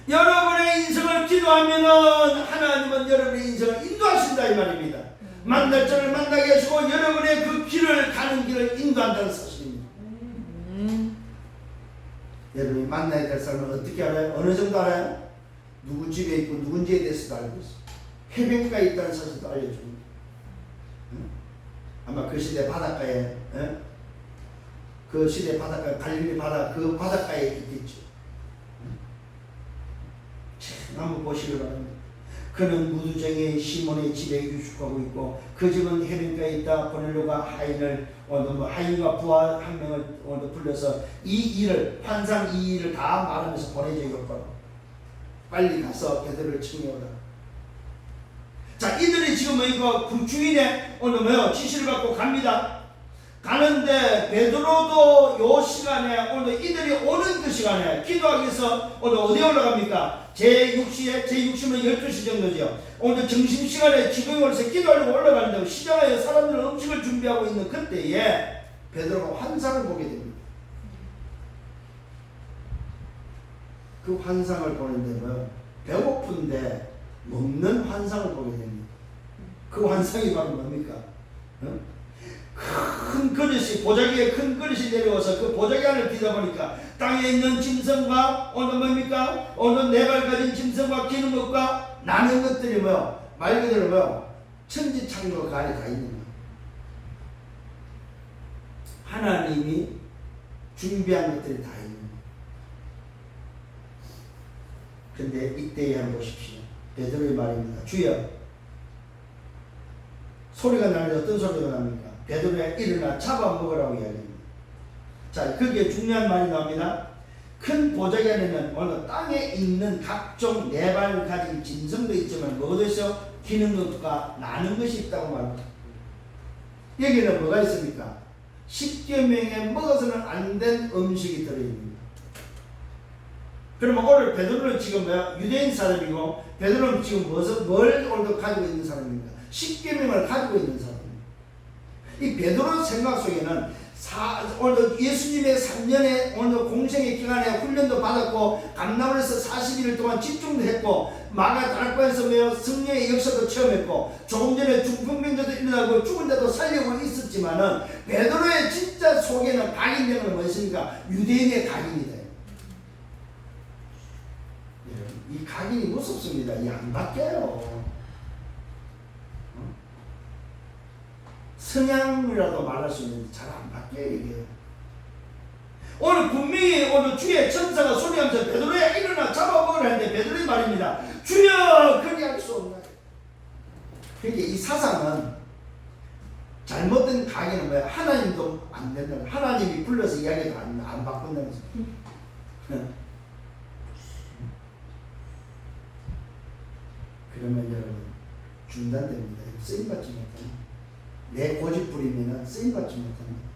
여러분의 인생을 기도하면은 하나님은 여러분의 인생을 인도하신다 이 말입니다. 만날 자를 만나게 하시고 여러분의 그 길을 가는 길을 인도한다는 사실입니다. 여러분이 만나야 될 사람은 어떻게 알아요? 어느 정도 알아요? 누구 집에 있고 누군지에 대해서도 알고 있어요. 해변가에 있다는 사실도 알려줍니다. 아마 그 시대 바닷가에, 그 시대 바닷가, 갈릴리 바다, 그 바닷가에 있겠죠. 참 한번 보시기 바랍니다. 그는 무두쟁이 시몬의 집에 유숙하고 있고 그 집은 해변가에 있다. 고넬료가 하인과 부하 한 명을 불러서 이 일을, 환상 이 일을 다 말하면서 보내줘 요파로. 빨리 가서 베드로를 청해오라. 자, 이들이 지금 그 주인의 오늘 지시를 받고 갑니다. 가는데 베드로도 요 시간에 오늘 이들이 오는 그 시간에 기도하기 위해서 오늘 어디에 올라갑니까? 제6시면 12시 정도죠. 오늘 점심시간에 지금 올라서 기도하려고 올라가는데 시장에 사람들은 음식을 준비하고 있는 그때에 베드로가 환상을 보게 됩니다. 그 환상을 보는데 배고픈데 먹는 환상을 보게 됩니다. 그 환상이 바로 뭡니까? 큰 그릇이, 보자기에 큰 그릇이 내려와서 그 보자기 안을 뒤다 보니까 땅에 있는 짐승과 오늘 뭡니까? 오늘 네 발 가진 짐승과 기는 것과 나는 것들이 말 그대로 천지창조 그 안에 다 있는 거예요. 하나님이 준비한 것들이 다 있는 거예요. 근데 이때에 한번 보십시오. 베드로의 말입니다. 주여, 소리가 나는데 어떤 소리가 납니까? 베드로야 일어나 잡아먹으라고 이야기합니다. 자, 거기에 중요한 말이 나옵니다. 큰 보자기 안에는 어느 땅에 있는 각종 네 발 가진 짐승도 있지만 뭐도 있어? 기는 것과 나는 것이 있다고 말합니다. 여기는 뭐가 있습니까? 10계명에 먹어서는 안 된 음식이 들어있습니다. 그러면 오늘 베드로는 지금 뭐야? 유대인 사람이고 베드로는 지금 뭘 오늘 가지고 있는 사람입니까? 십계명을 가지고 있는 사람입니다. 이 베드로 생각 속에는 오늘 예수님의 3년의 오늘 공생의 기간에 훈련도 받았고 감남원에서 40일 동안 집중도 했고 마가다락방에서 성령의 역사도 체험했고 조금 전에 중풍병자도 일어나고 죽은 자도 살리고 있었지만은 베드로의 진짜 속에는 각인되는 무엇입니까? 유대인의 각인이다. 이 각인이 무섭습니다. 이 안 바뀌어요. 성향이라도 말할 수 있는데 잘 안 바뀌어요 이게. 오늘 분명히 오늘 주의 천사가 소리하면서 베드로야 일어나 잡아먹으라 했는데 베드로의 말입니다. 주여 그리할 수 없나요? 그러니까 이 사상은 잘못된 강의는 뭐야? 하나님도 안 된다는, 하나님이 불러서 이야기도 안 바꾼다는 거죠. 그러면 여러분 중단됩니다. 쓰임받지 못합니다. 내 고집 부리면 쓰임받지 못합니다.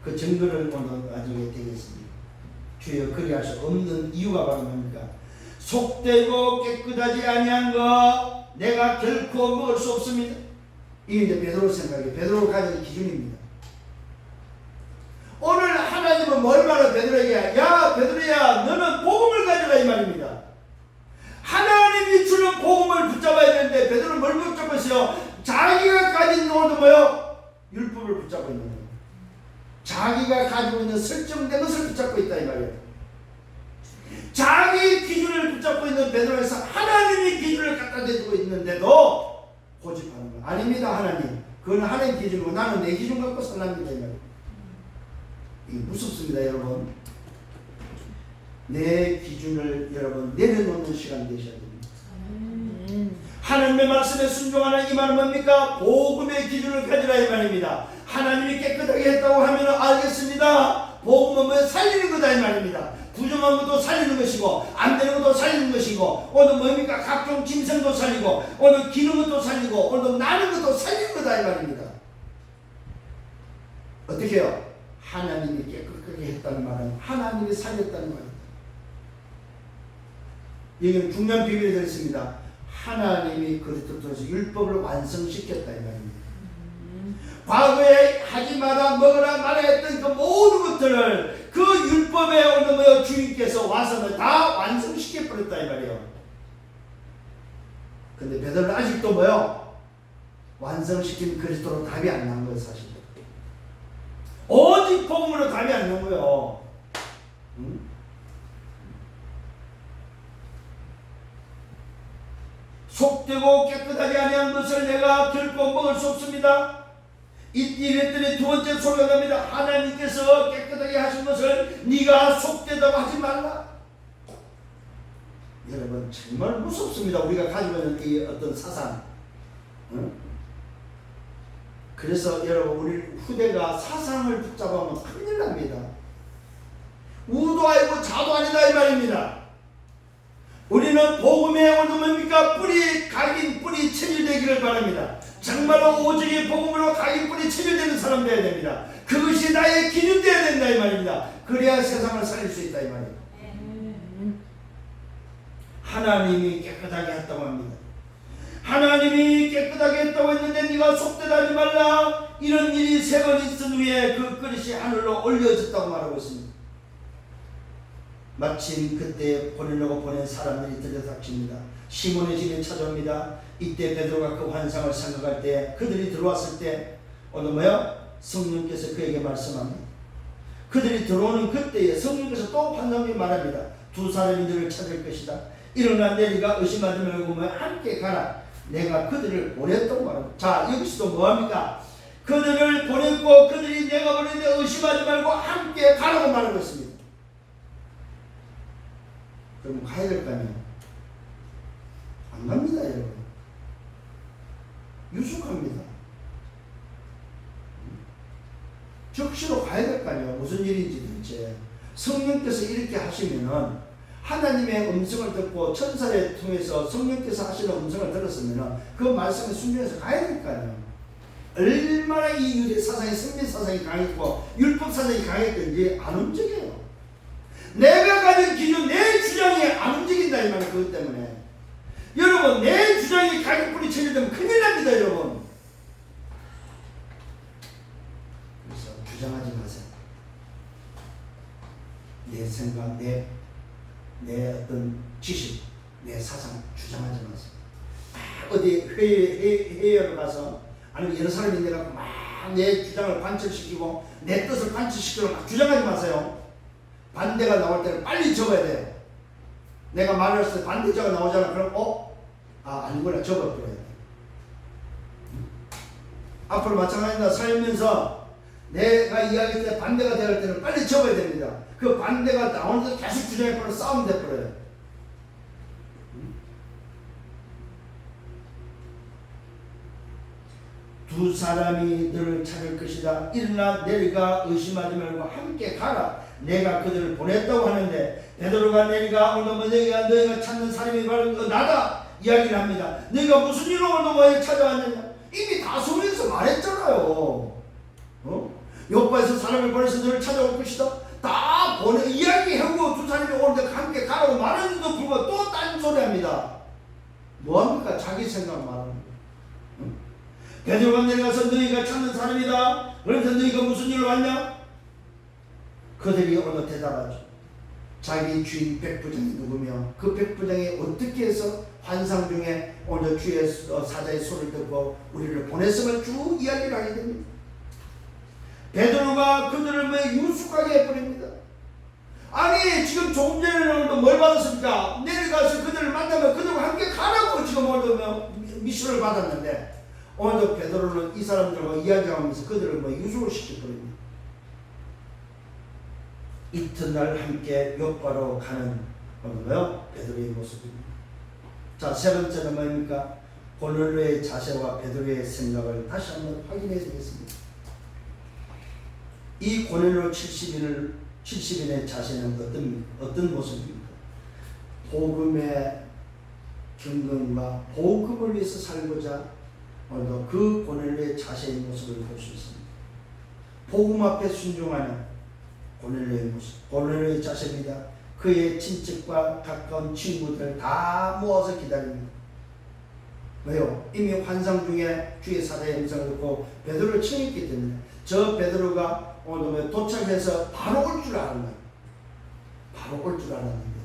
그 증거를 오늘 나중에 되겠습니다. 주여 그리할 수 없는 이유가 바로 뭡니까? 속되고 깨끗하지 아니한 것 내가 결코 먹을 수 없습니다. 이게 이제 베드로 생각이에요. 베드로가 가진 기준입니다. 오늘 하나님은 뭘 말해 베드로에게? 야 베드로야 너는 복음을 가져라 이 말입니다. 하나님이 주는 복음을 붙잡아야 되는데 베드로는 뭘 붙잡고 있어요? 자기가 가진 오늘 뭐요? 율법을 붙잡고 있는 거예요. 자기가 가지고 있는 설정된 것을 붙잡고 있다 이 말이에요. 자기 기준을 붙잡고 있는 베드로에서 하나님이 기준을 갖다 대주고 있는데도 고집하는 거예요. 아닙니다 하나님. 그건 하나님 기준이고 나는 내 기준 갖고 살랍니다 이 말이에요. 이게 무섭습니다 여러분. 내 기준을 여러분 내려놓는 시간 되셔야 됩니다. 하나님의 말씀에 순종하는 이 말은 뭡니까? 복음의 기준을 가지라 이 말입니다. 하나님이 깨끗하게 했다고 하면 알겠습니다. 복음은 뭐 살리는 거다 이 말입니다. 부정한 것도 살리는 것이고 안 되는 것도 살리는 것이고 오늘 뭡니까? 각종 짐승도 살리고 오늘 기는 것도 살리고 오늘 나는 것도 살리는 거다 이 말입니다. 어떻게 해요? 하나님이 깨끗하게 했다는 말은 하나님이 살렸다는 말입니다. 여기는 중요한 비밀이 들어있습니다. 하나님이 그리스도 통해서 율법을 완성시켰다 이 말입니다. 과거에 하지 마라 먹어라 말아야 했던 그 모든 것들을 그 율법에 오늘 주인께서 와서는 다 완성시켜버렸다 이 말이에요. 근데 베드로는 아직도 뭐요? 완성시킨 그리스도로 답이 안 난 거예요 사실. 오직 복음으로 답이 안 난 거예요. 속되고 깨끗하지 아니한 것을 내가 결코 먹을 수 없습니다. 이랬더니 두 번째 소리가 납니다. 하나님께서 깨끗하게 하신 것을 네가 속되다고 하지 말라. 여러분 정말 무섭습니다. 우리가 가지고 있는 이 어떤 사상. 그래서 여러분 우리 후대가 사상을 붙잡으면 큰일 납니다. 우도 아니고 자도 아니다 이 말입니다. 우리는 복음에 오늘 뭡니까? 뿌리, 각인, 뿌리 체질되기를 바랍니다. 정말로 오직의 복음으로 각인, 뿌리 체질되는 사람 되어야 됩니다. 그것이 나의 기준 되어야 된다 이 말입니다. 그래야 세상을 살릴 수 있다 이 말입니다. 하나님이 깨끗하게 했다고 합니다. 하나님이 깨끗하게 했다고 했는데 네가 속되다 하지 말라. 이런 일이 3번 있은 후에 그 그릇이 하늘로 올려졌다고 말하고 있습니다. 마침 그때 보내려고 보낸 사람들이 들여닥칩니다. 시몬의 집에 찾아옵니다. 이때 베드로가 그 환상을 생각할 때 그들이 들어왔을 때 오늘 뭐야? 성령께서 그에게 말씀합니다. 그들이 들어오는 그때에 성령께서 또 환상에 말합니다. 2 사람이 너를 찾을 것이다. 일어나 내리가 의심하지 말고 함께 가라. 내가 그들을 보냈다고 말합니다. 자 여기서도 뭐합니까? 그들을 보냈고 그들이 내가 보냈는데 의심하지 말고 함께 가라고 말하고 있습니다. 그럼 가야 될 거 아니에요? 안 갑니다 여러분. 유숙합니다. 적시로 가야 될 거 아니에요? 무슨 일인지 도대체. 성령께서 이렇게 하시면은 하나님의 음성을 듣고 천사를 통해서 성령께서 하시는 음성을 들었으면 그 말씀에 순종해서 가야 될 거 아니에요. 얼마나 이 유대 사상이 성리 사상이 강했고 율법 사상이 강했던지 안 움직여요. 내가 가진 기준 내 주장 이 말이에요. 그것 때문에. 여러분, 내 주장이 가격불이 체질되면 큰일 납니다, 여러분. 그래서 주장하지 마세요. 내 생각, 내 어떤 지식, 내 사상 주장하지 마세요. 어디 회의를 가서 아니면 여러 사람이 내가 막 내 주장을 관철시키고 내 뜻을 관철시키고 막 주장하지 마세요. 반대가 나올 때는 빨리 접어야 돼요. 내가 말을 했을 때 반대자가 나오잖아. 그럼 아니구나, 접어버려야 돼. 앞으로 마찬가지입니다. 살면서 내가 이야기할 때 반대가 되할 때는 빨리 접어야 됩니다. 그 반대가 나오는데 계속 주장해버려 싸움이 돼버려요. 두 사람이 너를 찾을 것이다. 일어나 내리가 의심하지 말고 함께 가라. 내가 그들을 보냈다고 하는데 베드로가 내리가 오늘 너희가 찾는 사람이 바로 나다 이야기를 합니다. 너희가 무슨 일로 오늘 너희 찾아왔느냐? 이미 다 소리에서 말했잖아요. 요바에서 사람을 보내서 너를 찾아올 것이다. 다 이야기하고 두 사람이 오는데 함께 가라고 말했는데도 불구하고 또 딴 소리 합니다. 뭐합니까? 자기 생각 말하는 거예요. 베드로가 내려가서 너희가 찾는 사람이다. 그래서 너희가 무슨 일로 왔냐? 그들이 오늘 대답하죠. 자기 주인 백부장이 누구며 그 백부장이 어떻게 해서 환상 중에 오늘 주의 사자의 소리를 듣고 우리를 보냈음을 쭉 이야기를 하게 됩니다. 베드로가 그들을 유숙하게 해버립니다. 아니 지금 조금 전에 뭘 받았습니까? 내려가서 그들을 만나면 그들과 함께 가라고 지금 오늘 미션을 받았는데 오늘도 베드로는 이 사람들과 이야기하면서 그들을 유숙을 시켜버립니다. 이튿날 함께 요바로 가는 베드로의 모습입니다. 자, 세 번째는 뭐입니까? 고넬료의 자세와 베드로의 생각을 다시 한번 확인해야 되겠습니다. 이 고넬료 70인의 자세는 어떤 모습입니까? 복음의 경건과 복음을 위해서 살고자 오늘도 그 고넬료의 자세의 모습을 볼 수 있습니다. 복음 앞에 순종하는 고넬료의 모습, 고넬료의 자세입니다. 그의 친척과 가까운 친구들 다 모아서 기다립니다. 왜요? 이미 환상 중에 주의 사자의 음성을 듣고 베드로를 청했기 때문에 저 베드로가 오늘 도착해서 바로 올 줄 알았나요? 바로 올 줄 알았는데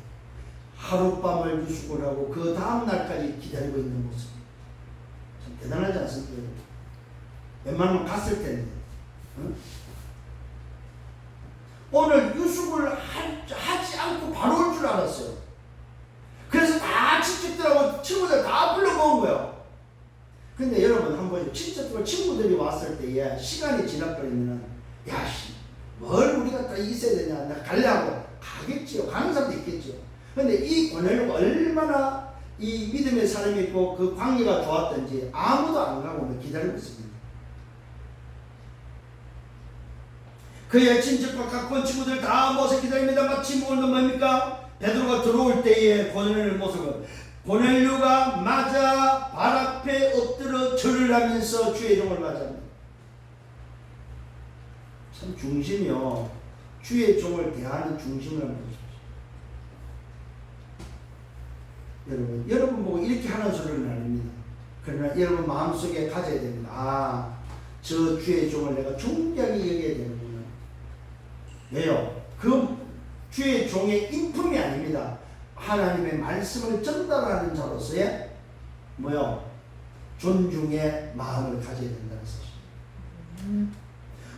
하룻밤을 유숙을 하고 그 다음 날까지 기다리고 있는 모습. 참 대단하지 않습니까? 웬만하면 갔을 텐데. 응? 오늘 유숙을 하지 않고 바로 올 줄 알았어요. 그래서 다 친척들하고 친구들 다 불러 모은 거예요. 근데 여러분 한번 친척들 친구들이 왔을 때에 시간이 지나버리면 뭘 우리가 다 있어야 되냐, 나 가려고 가겠지요. 가는 사람도 있겠지요. 근데 이 고넬료가 얼마나 이 믿음의 사람이 있고 그 관계가 좋았던지 아무도 안 가고 기다리고 있습니다. 그의 친척과 가까운 친구들 다 모여서 기다립니다. 마침 오늘 뭡니까? 베드로가 들어올 때의 고넬료의 모습은 고넬료가 맞아 발 앞에 엎드려 절을 하면서 주의 종을 맞이합니다. 참 중심이요. 주의 종을 대하는 중심을 한번 보십시오. 여러분 보고 이렇게 하는 소리는 아닙니다. 그러나 여러분 마음속에 가져야 됩니다. 저 주의 종을 내가 존귀하게 여겨야 되는구나. 왜요? 그 주의 종의 인품이 아닙니다. 하나님의 말씀을 전달하는 자로서의 존중의 마음을 가져야 된다는 사실.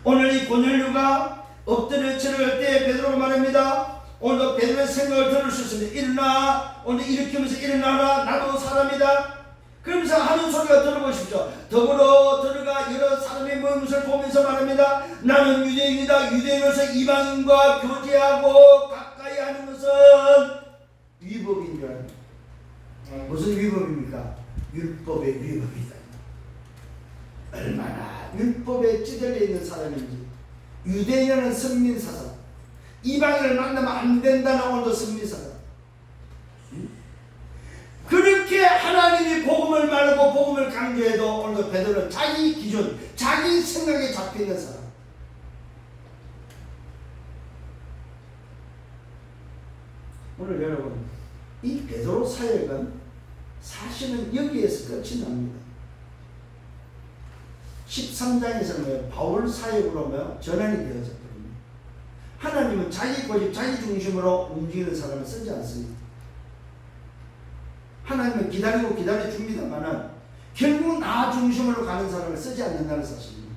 오늘 이 고넬료가 엎드려 절을 할 때 베드로가 말합니다. 오늘 베드로의 생각을 들을 수 있습니다. 일어나, 오늘 일으키면서 일어나라, 나도 사람이다. 그러면서 하는 소리가 들어보십시오. 더불어 들어가 여러 사람의 모임을 보면서 말합니다. 나는 유대인이다. 유대인으로서 이방인과 교제하고 가까이 하는 것은 위법인 줄 알아요. 무슨 위법입니까? 율법의 위법이다. 얼마나 율법에 찌들려 있는 사람인지. 유대인은 선민사상, 이방인을 만나면 안 된다는 오늘도 선민사상. 그렇게 하나님이 복음을 말하고 복음을 강조해도 오늘 베드로는 자기 기준, 자기 생각에 잡혀있는 사람. 오늘 여러분 이 베드로 사역은 사실은 여기에서 끝이 납니다. 13장에서는 바울 사역으로 전환이 되어졌거든요. 하나님은 자기 고집, 자기 중심으로 움직이는 사람을 쓰지 않습니다. 하나님은 기다리고 기다려줍니다만은 결국 나 중심으로 가는 사람을 쓰지 않는다는 사실입니다.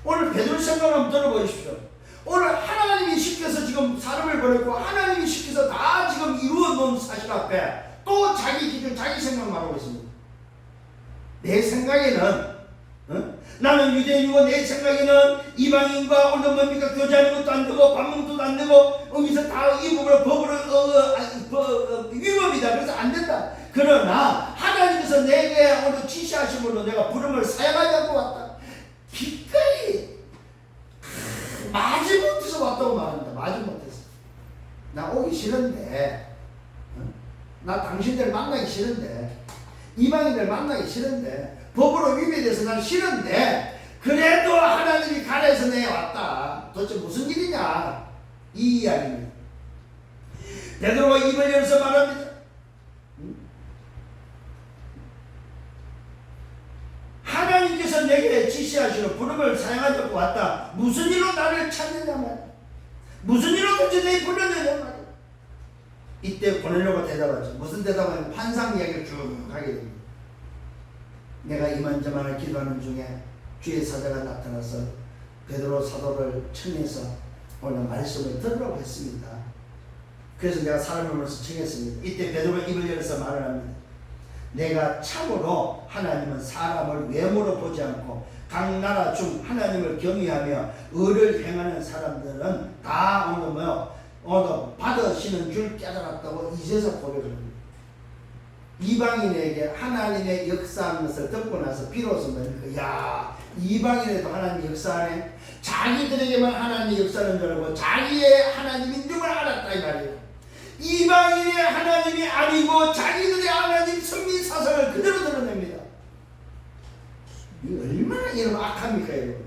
오늘 베드로 생각을 한번 들어보십시오. 오늘 하나님이 시켜서 지금 사람을 보냈고 하나님이 시켜서 다 지금 이루어 놓은 사실 앞에 또 자기 기준, 자기 생각만 하고 있습니다. 내 생각에는 나는 유대인이고 내 생각에는 이방인과 오늘 뭡니까 교제하는 것도 안 되고 밥 먹는 것도 안 되고 여기서 다 이 부분을 법으로 위법이다. 그래서 안 된다. 그러나 하나님께서 내게 오늘 지시하심으로 내가 부름을 사용하자고 왔다. 기꺼이 마지못해서 왔다고 말합니다. 마지못해서. 나 오기 싫은데 나 당신들 만나기 싫은데 이방인들 만나기 싫은데 법으로 위배돼서 난 싫은데 그래도 하나님이 가라해서 내가 왔다. 도대체 무슨 일이냐 이 이야기입니다. 베드로가 입을 열어서 말합니다. 하나님께서 내게 지시하시는 부름을 사용하자고 왔다. 무슨 일로 나를 찾느냐 말이야. 무슨 일로 도대체 내게 불렀느냐 말이야. 이때 고넬료가 대답하죠. 무슨 대답하냐면 환상 이야기를 쭉 하게 됩니다. 내가 이만저만을 기도하는 중에 주의 사자가 나타나서 베드로 사도를 청해서 오늘 말씀을 들으라고 했습니다. 그래서 내가 사람을 불러서 청했습니다. 이때 베드로가 입을 열어서 말을 합니다. 내가 참으로 하나님은 사람을 외모로 보지 않고 각 나라 중 하나님을 경외하며 의를 행하는 사람들은 다 오늘 받으시는 줄 깨달았다고 이제서 고백을 합니다. 이방인에게 하나님의 역사하는 것을 듣고 나서 비로소 야 이방인에도 하나님이 역사하네. 자기들에게만 하나님이 역사하는 줄 알고 자기의 하나님 있는 걸 알았다 이 말이에요. 이방인의 하나님이 아니고 자기들의 하나님 성민 사상을 그대로 드러냅니다. 이거 얼마나 이런 악합니까 여러분.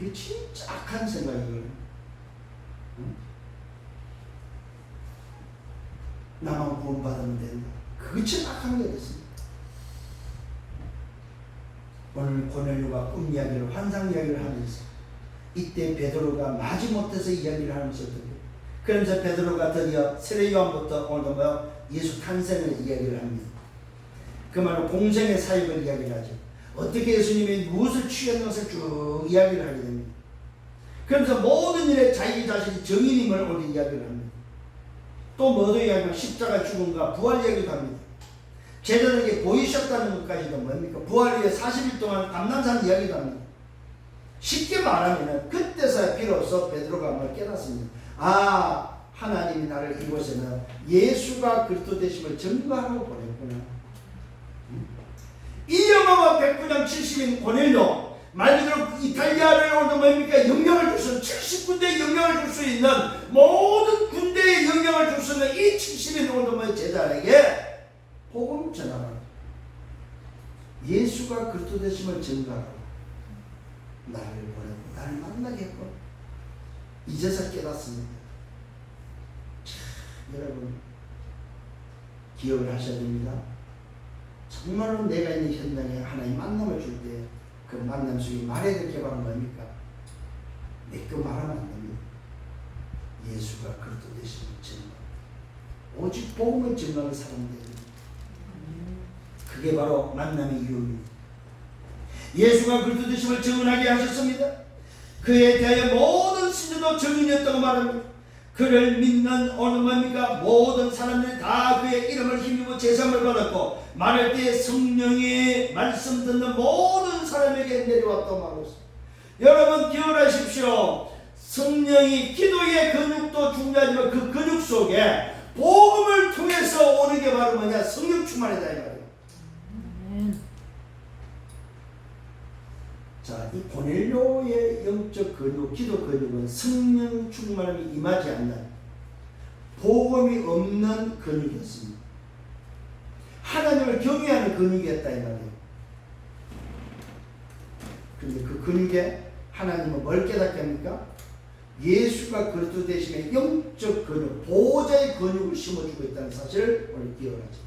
이게 진짜 악한 생각이거든요. 응? 나만 구원받으면 된다. 그게 참 악한 게 됐습니다. 오늘 고넬료가 꿈 이야기를 환상 이야기를 하면서 이때 베드로가 마지못해서 이야기를 하면서 그러면서 베드로가 드디어 세례요한부터 오늘 예수 탄생을 이야기를 합니다. 그 말은 공생의 사역을 이야기를 하죠. 어떻게 예수님이 무엇을 취한 것을 쭉 이야기를 하게 됩니다. 그러면서 모든 일에 자기 자신이 정인임을 오늘 이야기를 합니다. 또 뭐도 이야기하면 십자가 죽음과 부활 이야기도 합니다. 제자들에게 보이셨다는 것까지도 뭡니까? 부활 후에 40일 동안 감난산 이야기도 합니다. 쉽게 말하면 그때서야 비로소 베드로가 뭘 깨닫습니다. 아 하나님이 나를 이곳에는 예수가 그리스도 되심을 증거하라고 보냈구나. 이 영화와 백부장 70인 고넬료 말 그대로 이탈리아를 오늘 뭡니까? 영향을 줄 수 있는 70군데에 영향을 줄 수 있는 모든 군대에 영향을 줄 수 있는 이 70인 오늘 제자에게 복음 전하라. 예수가 그리스도 되심을 증거하라. 나를 보내고 나를 만나게 했고 이제서 깨닫습니다. 참, 여러분 기억을 하셔야 됩니다. 정말로 내가 있는 현장에 하나님 만남을 줄 때 그 만남 속에 말해야 될 게 바로 뭡니까? 내거 말하면 안 됩니다. 예수가 그리스도 되심을 증거 오직 복음을 증거하는 사람들입니다. 그게 바로 만남의 이유입니다. 예수가 그리스도 되심을 증언하게 하셨습니다. 그에 대하여 모든 신들도 증인이었다고 말합니다. 그를 믿는 오늘 뭡니까? 모든 사람들이 다 그의 이름을 힘입어 제사함을 받았고 말할 때 성령이 말씀 듣는 모든 사람에게 내려왔다고 말하고 있습니다. 여러분 기억하십시오. 성령이 기도의 근육도 중요하지만 그 근육 속에 복음을 통해서 오는 게 바로 뭐냐? 성령 충만이다 이 말이에요. 자, 이 고넬료의 영적 근육, 기도 근육은 성령 충만함이 임하지 않는 복음이 없는 근육이었습니다. 하나님을 경외하는 근육이었다 이 말이에요. 그런데 그 근육에 하나님은 뭘 깨닫게 합니까? 예수가 그리스도 대신에 영적 근육, 보호자의 근육을 심어주고 있다는 사실을 오늘 기억하죠.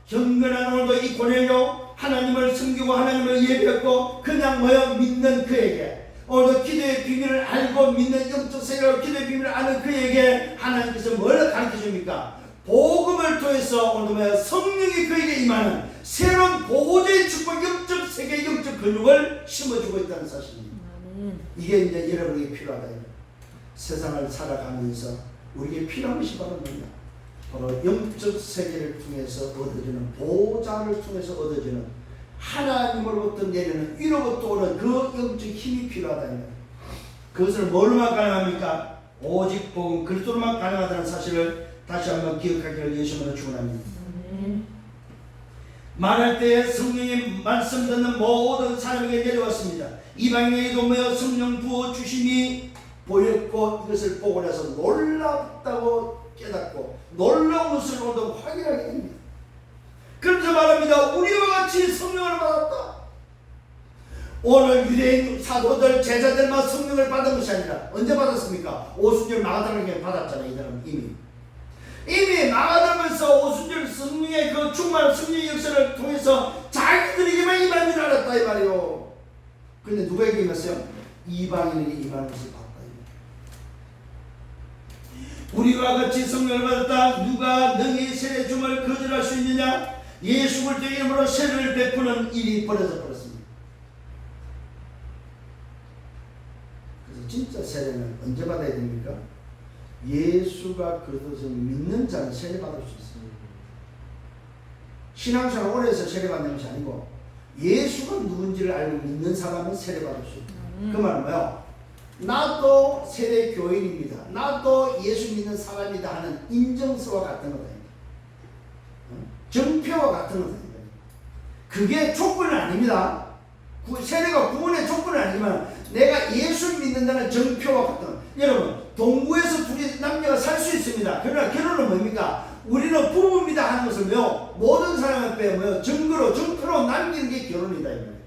경건한 오늘도 이 고넬료 하나님을 섬기고 하나님을 예배했고 그냥 믿는 그에게, 오늘도 기도의 비밀을 알고 믿는 영적 세계로 기도의 비밀을 아는 그에게 하나님께서 뭘 가르쳐줍니까? 복음을 통해서 오늘 성령이 그에게 임하는 새로운 보호자의 축복, 영적 세계, 영적 근육을 심어주고 있다는 사실입니다. 이게 이제 여러분에게 필요하다. 세상을 살아가면서 우리에게 필요한 것이 바로 뭐냐? 바로 영적 세계를 통해서 얻어지는, 보호자를 통해서 얻어지는, 하나님으로부터 내리는, 위로부터 오는 그 영적 힘이 필요하다. 그것을 뭐로만 가능합니까? 오직 복음 그리스도로만 가능하다는 사실을 다시 한번 기억하기를 예수님으로 축원합니다. 말할 때에 성령의 말씀 듣는 모든 사람에게 내려왔습니다. 이방인에게도 성령 부어 주심이 보였고 이것을 보고 나서 놀랍다고 깨닫고 놀라운 것을 오늘 확인하게 됩니다. 그러면서 말합니다. 우리와 같이 성령을 받았다. 오늘 유대인 사도들 제자들만 성령을 받은 것이 아니라 언제 받았습니까? 오순절 마가다락에 받았잖아요. 이들은 이미 마가다락에서 오순절 성령의 그 충만 성령의 역사를 통해서 자기들에게만 임하는 줄 알았다 이 말이요. 근데 누구에게 임했어요? 이방인에게 임하는 것을 봤다. 우리와 같이 성령을 받았다. 누가 너희 세례 줌을 거절할 수 있느냐? 예수 그리스도의 이름으로 세례를 베푸는 일이 벌어져 버렸습니다. 그래서 진짜 세례는 언제 받아야 됩니까? 예수가 그리스도를 믿는 자는 세례 받을 수 있습니다. 신앙생활 오래 해서 세례 받는 것이 아니고 예수가 누군지를 알고 믿는 사람은 세례 받을 수 있다. 그 말은 뭐요? 나도 세례 교인입니다. 나도 예수 믿는 사람이다 하는 인정서와 같은 거다. 정표와 같은 거다. 그게 조건은 아닙니다. 세례가 구원의 조건은 아니지만 내가 예수 믿는다는 정표와 같은 거. 여러분 동구에서 둘이 남녀가 살 수 있습니다. 그러나 결혼은 뭡니까? 우리는 부부입니다 하는 것을 모든 사람 앞에 증거로 정표로 남기는 게 결혼이다.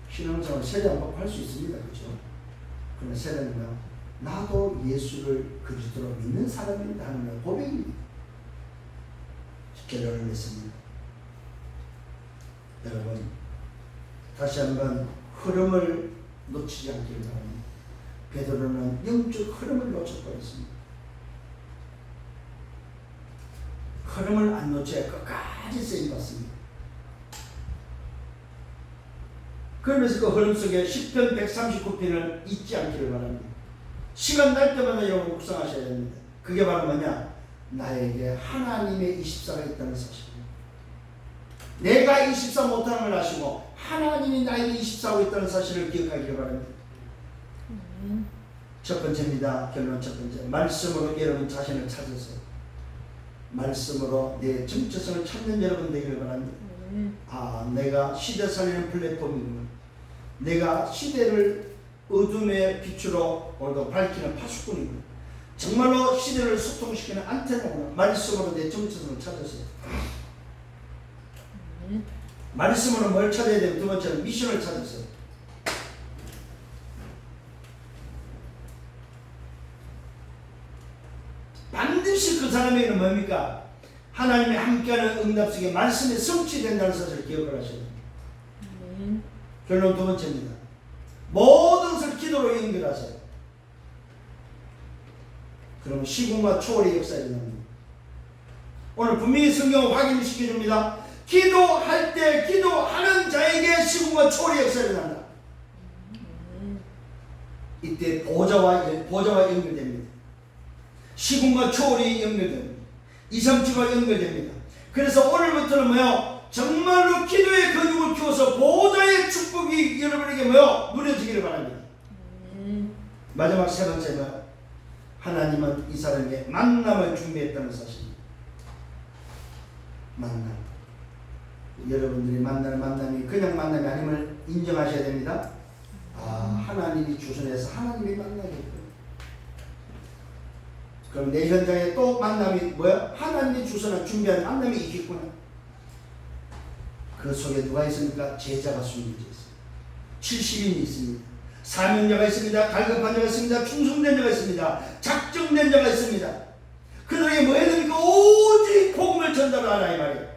신앙생활 세례 안 받고 할 수 있습니다. 그렇죠? 그러나 세례는 나도 예수를 그리스도로 믿는 사람입니다 하는 고백입니다. 결론을 냈습니다. 여러분 다시 한번 흐름을 놓치지 않기를 바랍니다. 베드로는 영적 흐름을 놓쳐버렸습니다. 흐름을 안 놓쳐야 끝까지 쓰임받습니다. 그러면서 그 흐름 속에 시편 139편을 잊지 않기를 바랍니다. 시간 날 때마다 여러분 묵상하셔야 됩니다. 그게 바로 뭐냐? 나에게 하나님의 24가 있다는 사실입니다. 내가 24 못하는 걸 아시고 하나님이 나에게 24하고 있다는 사실을 기억하기를 바랍니다. 첫 번째입니다. 결론 첫 번째. 말씀으로 여러분 자신을 찾으세요. 말씀으로 내 정체성을 찾는 여러분 되기를 바랍니다. 내가 시대 살리는 플랫폼이구나. 내가 시대를 어둠의 빛으로 오늘도 밝히는 파수꾼이구나. 정말로 시대를 소통시키는 안테나구나. 말씀으로 내 정체성을 찾으세요. 말씀으로 뭘 찾아야 되면 두 번째는 미션을 찾으세요. 반드시 그 사람에게는 뭡니까? 하나님의 함께하는 응답 속에 말씀이 성취된다는 사실을 기억을 하셔야 됩니다. 결론 두 번째입니다. 모든 것을 기도로 연결하세요. 그러면 시공과 초월의 역사가 일어납니다. 오늘 분명히 성경을 확인시켜줍니다. 기도할 때 기도하는 자에게 시공과 초월의 역사가 일어난다. 이때 보좌와 연결됩니다. 시공과 초월이 연결됩니다. 237과 연결됩니다. 그래서 오늘부터는 정말로 기도의 근육을 키워서 보좌의 축복이 여러분에게 누려지기를 바랍니다. 마지막 세 번째가 하나님은 이 사람에게 만남을 준비했다는 사실입니다. 만남. 여러분들이 만나는 만남이 그냥 만남이 아님을 인정하셔야 됩니다. 하나님이 주선해서 하나님이 만나겠구나. 그럼 내 현장에 또 만남이 하나님이 주선한 준비한 만남이 있겠구나. 그 속에 누가 있습니까? 제자가 숨겨져 있어요. 70인이 있습니다. 사명자가 있습니다. 갈급한 자가 있습니다. 충성된 자가 있습니다. 작정된 자가 있습니다. 그들에게 뭐 해야 됩니까? 오직 복음을 전달하라 이 말이에요.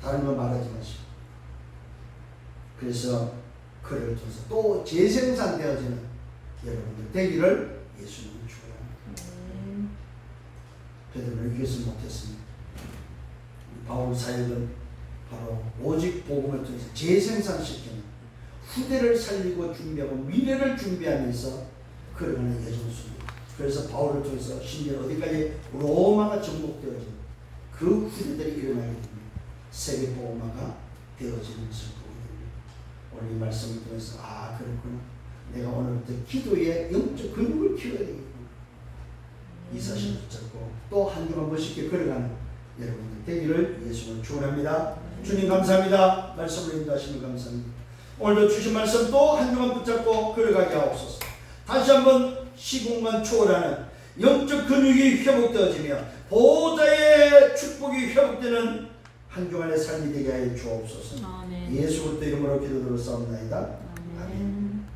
다른 거 말하지 마시고. 그래서 그를 통해서 또 재생산되어지는 여러분들 되기를 예수님은 축원합니다. 베드로는 이것을 못했습니다. 바울 사역은 바로 오직 복음을 통해서 재생산시키는 후대를 살리고 준비하고 미래를 준비하면서 걸어가는 여정수입니다. 그래서 바울을 통해서 심지어 어디까지 로마가 정복되어진 그 후대들이 일어나게 됩니다. 세계 복음화가 되어지는 것을 보게 됩니다. 오늘 이 말씀을 통해서 아 그렇구나. 내가 오늘부터 기도의 영적 근육을 키워야 되겠구나. 이 사실을 붙잡고 또 한 주간 멋있게 걸어가는 여러분들 되기를 예수님을 축원합니다. 주님 감사합니다. 말씀을 인도하시면 감사합니다. 오늘도 주신 말씀 또 한 주간 붙잡고 걸어가게 하옵소서. 다시 한번 시공간 초월하는 영적 근육이 회복되어지며 보호자의 축복이 회복되는 한 주간의 삶이 되게 하여 주옵소서. 아멘. 예수 그리스도 이름으로 기도드렸사옵나이다.